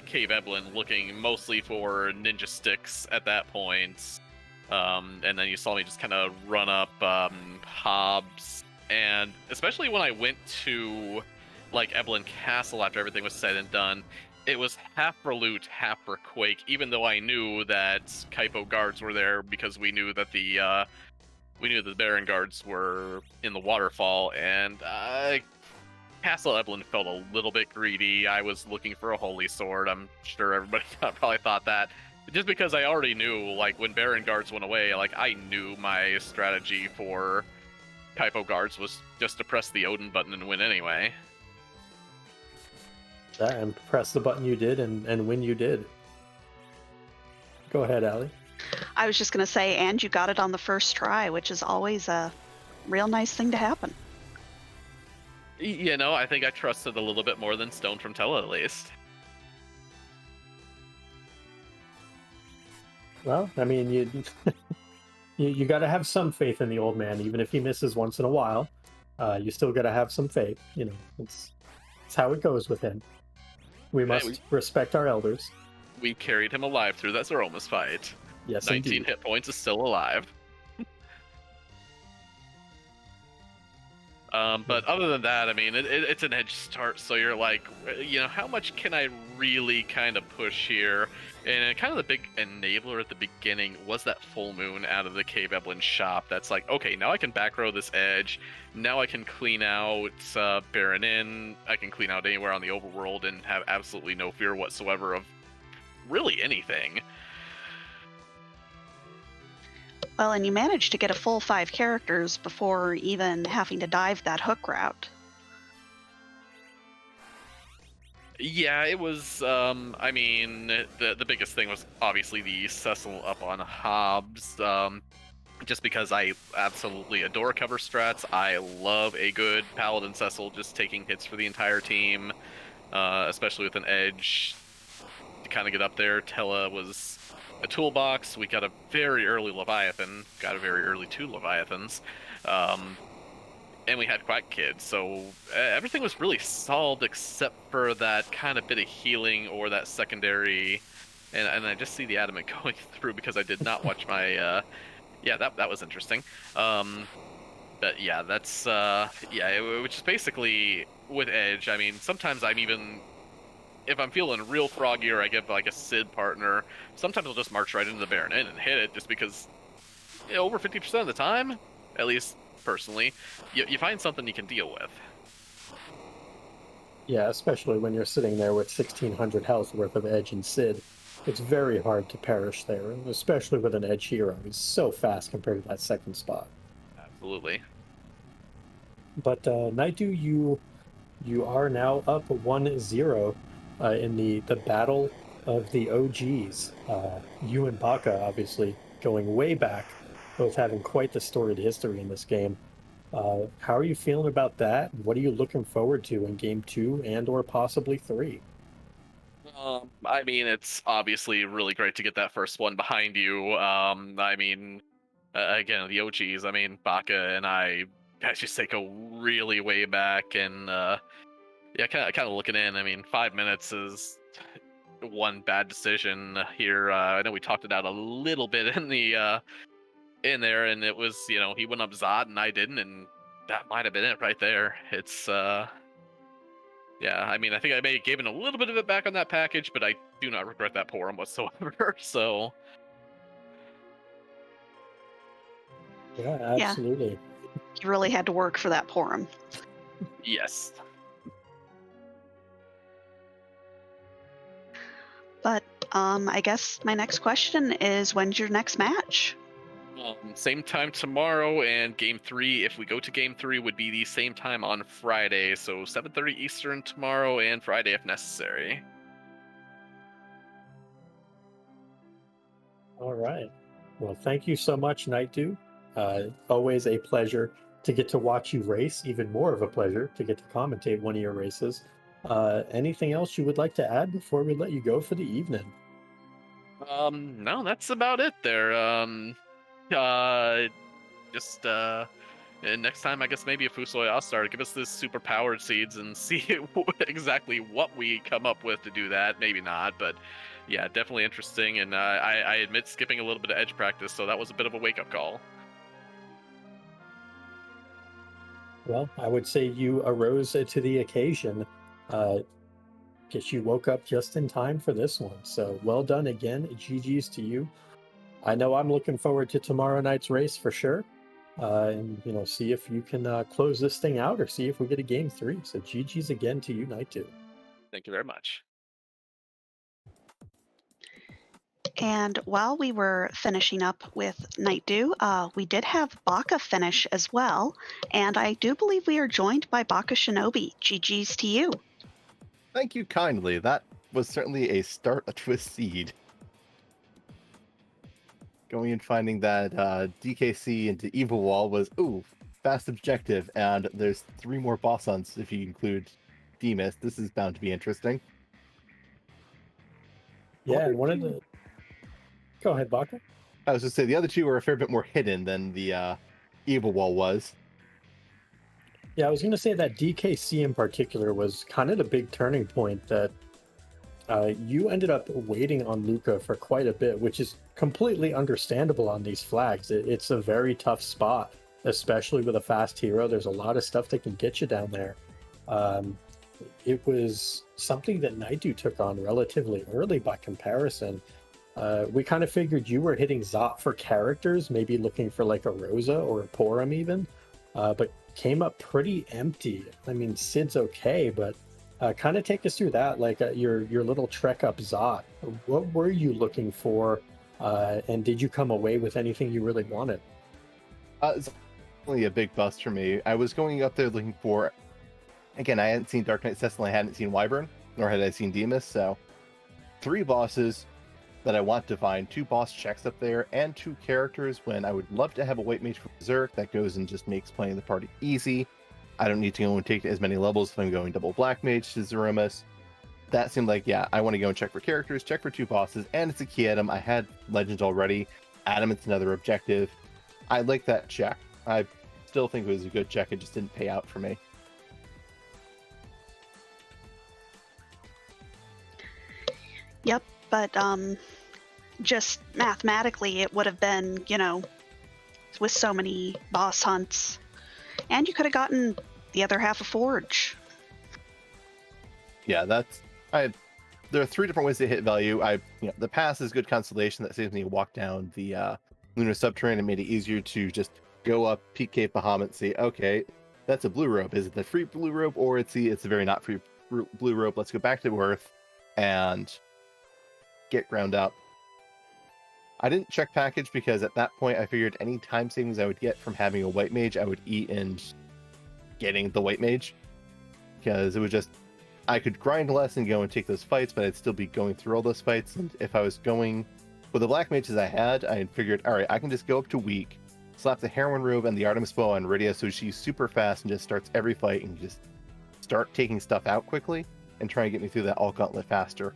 Cave Eblan, looking mostly for ninja sticks at that point. And then you saw me just kind of run up Hobbs. And especially when I went to like Eblan Castle after everything was said and done, it was half for loot, half for Quake, even though I knew that Kaipo guards were there because we knew that the Baron guards were in the waterfall, and Castle Eblan felt a little bit greedy. I was looking for a holy sword. I'm sure everybody probably thought that. Just because I already knew, like, when Baron guards went away, like, I knew my strategy for Kaipo guards was just to press the Odin button and win anyway. Yeah, and press the button you did and win you did. Go ahead, Allie. I was just going to say, and you got it on the first try, which is always a real nice thing to happen. You know, I think I trusted a little bit more than Stone from Tella, at least. Well, I mean, you got to have some faith in the old man, even if he misses once in a while. You still got to have some faith. You know, it's how it goes with him. We must respect our elders. We carried him alive through that Zeromus fight. Yes, 19 indeed. hit points, is still alive. But other than that, I mean, it's an edge start, so you're like, you know, how much can I really kind of push here? And kind of the big enabler at the beginning was that full moon out of the Cave Eblan shop. That's like, okay, now I can back row this edge. Now I can clean out Baron Inn. I can clean out anywhere on the overworld and have absolutely no fear whatsoever of really anything. Well, and you managed to get a full 5 characters before even having to dive that hook route. Yeah, it was, I mean, the biggest thing was obviously the Cecil up on Hobbs, just because I absolutely adore cover strats. I love a good Paladin Cecil just taking hits for the entire team, especially with an edge to kind of get up there. Tella was a toolbox. We got a very early Leviathan, got a very early 2 Leviathans, and we had Quack Kid, so everything was really solved except for that kind of bit of healing or that secondary, and I just see the adamant going through because I did not watch my, yeah, that was interesting. But yeah, that's, yeah, which is basically with Edge. I mean, sometimes I'm even if I'm feeling real froggy or I get like a Sid partner, sometimes I'll just march right into the Baron Inn and hit it just because over 50% of the time, at least personally, you find something you can deal with. Yeah, especially when you're sitting there with 1600 health worth of edge and Sid. It's very hard to perish there, especially with an edge hero. He's so fast compared to that second spot. Absolutely. But Nightdew, you are now up 1-0 in the battle of the OGs. You and Baka, obviously, going way back, both having quite the storied history in this game. How are you feeling about that? What are you looking forward to in game 2 and or possibly 3? I mean, it's obviously really great to get that first one behind you. I mean, again, the OGs. I mean, Baka and I just take a really way back, and yeah, kind of looking in. I mean, 5 minutes is one bad decision here. I know we talked it out a little bit in the in there, and it was he went up Zod and I didn't, and that might have been it right there. It's yeah, I mean, I think I may have given a little bit of it back on that package, but I do not regret that poem whatsoever. So Yeah, absolutely. You really had to work for that Porum. yes. But I guess my next question is, when's your next match? Same time tomorrow, and game 3, if we go to game 3, would be the same time on Friday, so 7:30 Eastern tomorrow and Friday if necessary. All right. Well, thank you so much, Nightdew. Always a pleasure to get to watch you race. Even more of a pleasure to get to commentate one of your races. Anything else you would like to add before we let you go for the evening? No, that's about it there. Just and next time I guess maybe a Fusoi All-Star, give us this super powered seeds and see exactly what we come up with to do that. Maybe not, but yeah, definitely interesting. And I admit skipping a little bit of edge practice, so that was a bit of a wake-up call. Well, I would say you arose to the occasion. Guess you woke up just in time for this one. So well done again. GG's to you. I know I'm looking forward to tomorrow night's race for sure. And see if you can close this thing out or see if we get a game 3. So GG's again to you, Nightdew. Thank you very much. And while we were finishing up with Nightdew, we did have Baka finish as well. And I do believe we are joined by Bakashinobi. GG's to you. Thank you kindly. That was certainly a start to a seed. Going and finding that DKC into Evil Wall was, fast objective, and there's 3 more boss hunts if you include Demus. This is bound to be interesting. Yeah, and one of the... Go ahead, Baka. I was just say the other 2 are a fair bit more hidden than the Evil Wall was. Yeah, I was going to say that DKC in particular was kind of the big turning point that you ended up waiting on Luca for quite a bit, which is completely understandable on these flags. It's a very tough spot, especially with a fast hero. There's a lot of stuff that can get you down there. It was something that Nightdew took on relatively early by comparison. We kind of figured you were hitting Zot for characters, maybe looking for like a Rosa or a Porum even, but came up pretty empty. I mean, Sid's okay, but kind of take us through that, like your little trek up Zot. What were you looking for, and did you come away with anything you really wanted? It's only a big bust for me. I was going up there looking for, again, I hadn't seen Dark Knight Cecil, I hadn't seen Wyvern, nor had I seen Demus, so 3 bosses that I want to find, 2 boss checks up there, and 2 characters when I would love to have a White Mage for Berserk that goes and just makes playing the party easy. I don't need to go and take as many levels if I'm going double Black Mage to Zemus. That seemed like, yeah, I want to go and check for characters, check for 2 bosses, and it's a key item. I had Legends already. Adamant's another objective. I like that check. I still think it was a good check. It just didn't pay out for me. Yep, but just mathematically, it would have been, with so many boss hunts. And you could have gotten the other half of Forge. Yeah, I there are 3 different ways to hit value. The pass is good consolation that saves me a walk down the lunar subterranean and made it easier to just go up Peak Cave Bahamut and see, okay, that's a blue rope. Is it the free blue rope, or it's a very not free blue rope? Let's go back to Earth and get ground up. I didn't check package because at that point I figured any time savings I would get from having a white mage, I would eat in getting the white mage, because it was just, I could grind less and go and take those fights, but I'd still be going through all those fights. And if I was going with the black mages I had figured, all right, I can just go up to weak, slap the heroin robe and the Artemis bow on Rydia, so she's super fast and just starts every fight and just start taking stuff out quickly and try and get me through that all gauntlet faster.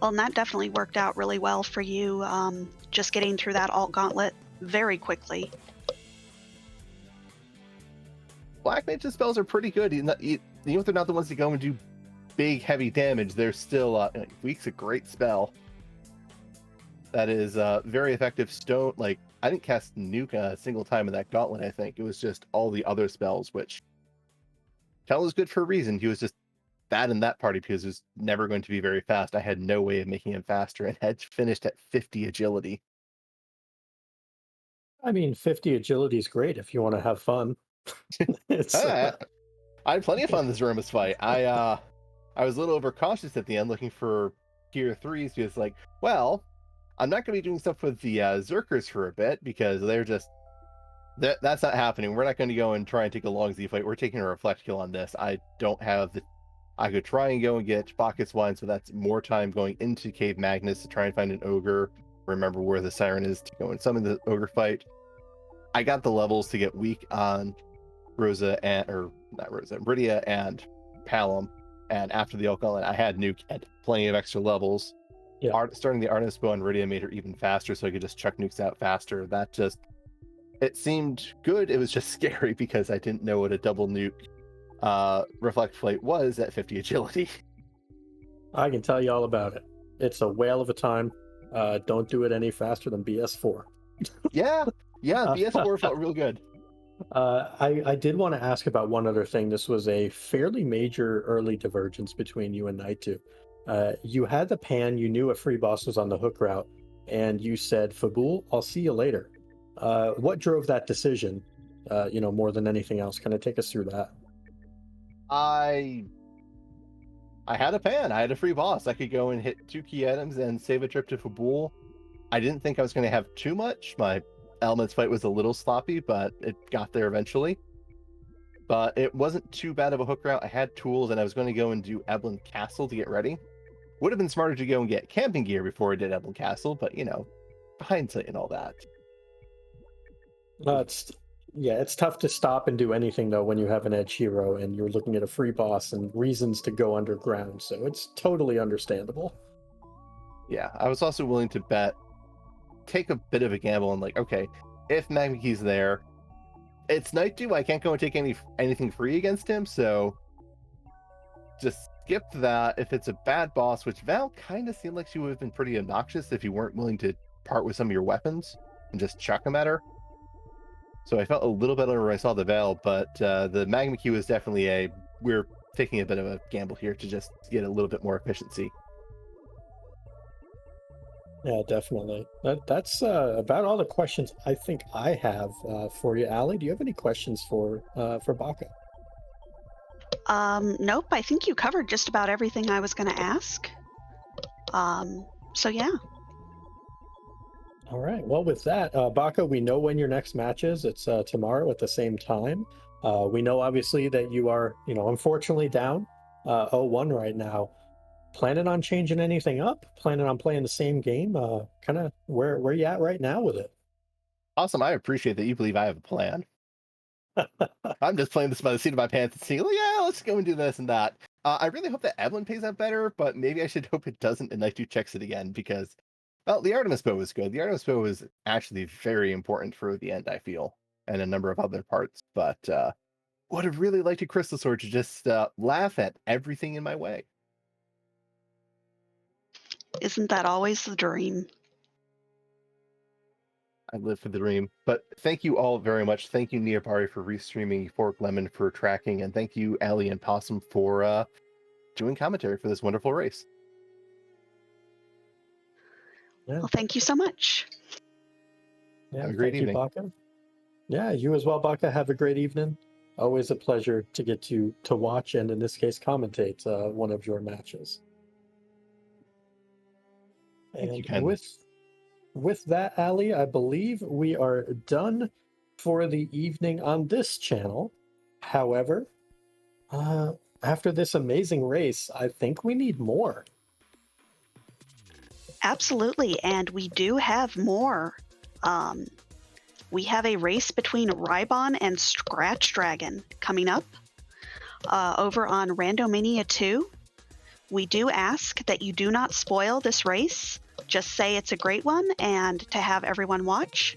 Well, and that definitely worked out really well for you, just getting through that alt gauntlet very quickly. Black mage's spells are pretty good. Even if they're not the ones that go and do big, heavy damage, they're still... Weak's a great spell. That is very effective. Stone, I didn't cast Nuke a single time in that gauntlet, I think. It was just all the other spells, which... Kel was good for a reason. He was just bad in that party because he was never going to be very fast. I had no way of making him faster and had finished at 50 agility. I mean, 50 agility is great if you want to have fun. I had plenty of fun in this Zemus fight. I was a little overcautious at the end, looking for tier 3s, because I'm not going to be doing stuff with the Zerkers for a bit, because they're just... That's not happening. We're not going to go and try and take a long Z fight. We're taking a reflect kill on this. I don't have the... I could try and go and get Bacchus wine, so that's more time going into Cave Magnus to try and find an ogre, remember where the siren is to go and summon the ogre fight. I got the levels to get weak on Rydia and Palom, and after the Gauntlet, I had Nuke and plenty of extra levels. Yeah. Starting the Artemis bow on Rydia made her even faster, so I could just chuck nukes out faster. It seemed good. It was just scary because I didn't know what a double nuke reflect flight was at 50 agility. I can tell you all about it. It's a whale of a time. Don't do it any faster than BS4. Yeah, BS4 felt real good. I did want to ask about one other thing. This was a fairly major early divergence between you and Nightdew. You had the pan, you knew a free boss was on the hook route, and you said, Fabul, I'll see you later. What drove that decision, more than anything else? Kind of take us through that. I had a pan. I had a free boss. I could go and hit 2 key items and save a trip to Fabul. I didn't think I was going to have too much. My Elements fight was a little sloppy, but it got there eventually. But it wasn't too bad of a hook route. I had tools, and I was going to go and do Eblan Castle to get ready. Would have been smarter to go and get camping gear before I did Eblan Castle, but, hindsight and all that. It's tough to stop and do anything, though, when you have an edge hero and you're looking at a free boss and reasons to go underground, so it's totally understandable. Yeah, I was also willing to take a bit of a gamble and okay, if Magma Key's there, it's Nightdew, I can't go and take anything free against him, so just skip that. If it's a bad boss, which Val kind of seemed like she would have been pretty obnoxious if you weren't willing to part with some of your weapons and just chuck them at her. So I felt a little better when I saw the Val, but the Magma Key was definitely we're taking a bit of a gamble here to just get a little bit more efficiency. Yeah, definitely. That's about all the questions I think I have for you. Allie, do you have any questions for Baka? Nope. I think you covered just about everything I was going to ask. So yeah. All right. Well, with that, Baka, we know when your next match is. It's tomorrow at the same time. We know obviously that you are, unfortunately down 0-1 right now. Planning on changing anything up? Planning on playing the same game? Kind of where you at right now with it? Awesome. I appreciate that you believe I have a plan. I'm just playing this by the seat of my pants and seeing, let's go and do this and that. I really hope that Eblan pays out better, but maybe I should hope it doesn't and Nightdew checks it again, because, the Artemis bow was good. The Artemis bow was actually very important for the end, I feel, and a number of other parts, but would have really liked a Crystal Sword to just laugh at everything in my way. Isn't that always the dream? I live for the dream. But thank you all very much. Thank you, Neopari, for restreaming, Fork Lemon for tracking, and thank you, Allie and Possum, for doing commentary for this wonderful race. Yeah. Well, thank you so much. Yeah, Have a great thank evening. you, Baka. Yeah, you as well, Baka. Have a great evening. Always a pleasure to get to watch and, in this case, commentate one of your matches. Thank you And kindly. with that, Ali, I believe we are done for the evening on this channel. However, after this amazing race, I think we need more. Absolutely, and we do have more. We have a race between Rybon and Scratch Dragon coming up over on Randomania 2. We do ask that you do not spoil this race. Just say it's a great one and to have everyone watch.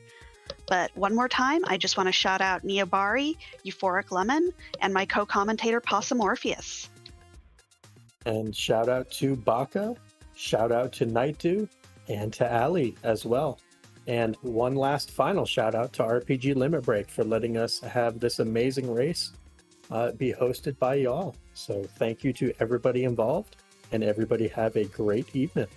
But one more time, I just want to shout out Neobari, Euphoric Lemon, and my co-commentator Possum Orpheus. And shout out to Baka, shout out to Nightdew, and to Ali as well. And one last final shout out to RPG Limit Break for letting us have this amazing race be hosted by y'all. So thank you to everybody involved, and everybody have a great evening.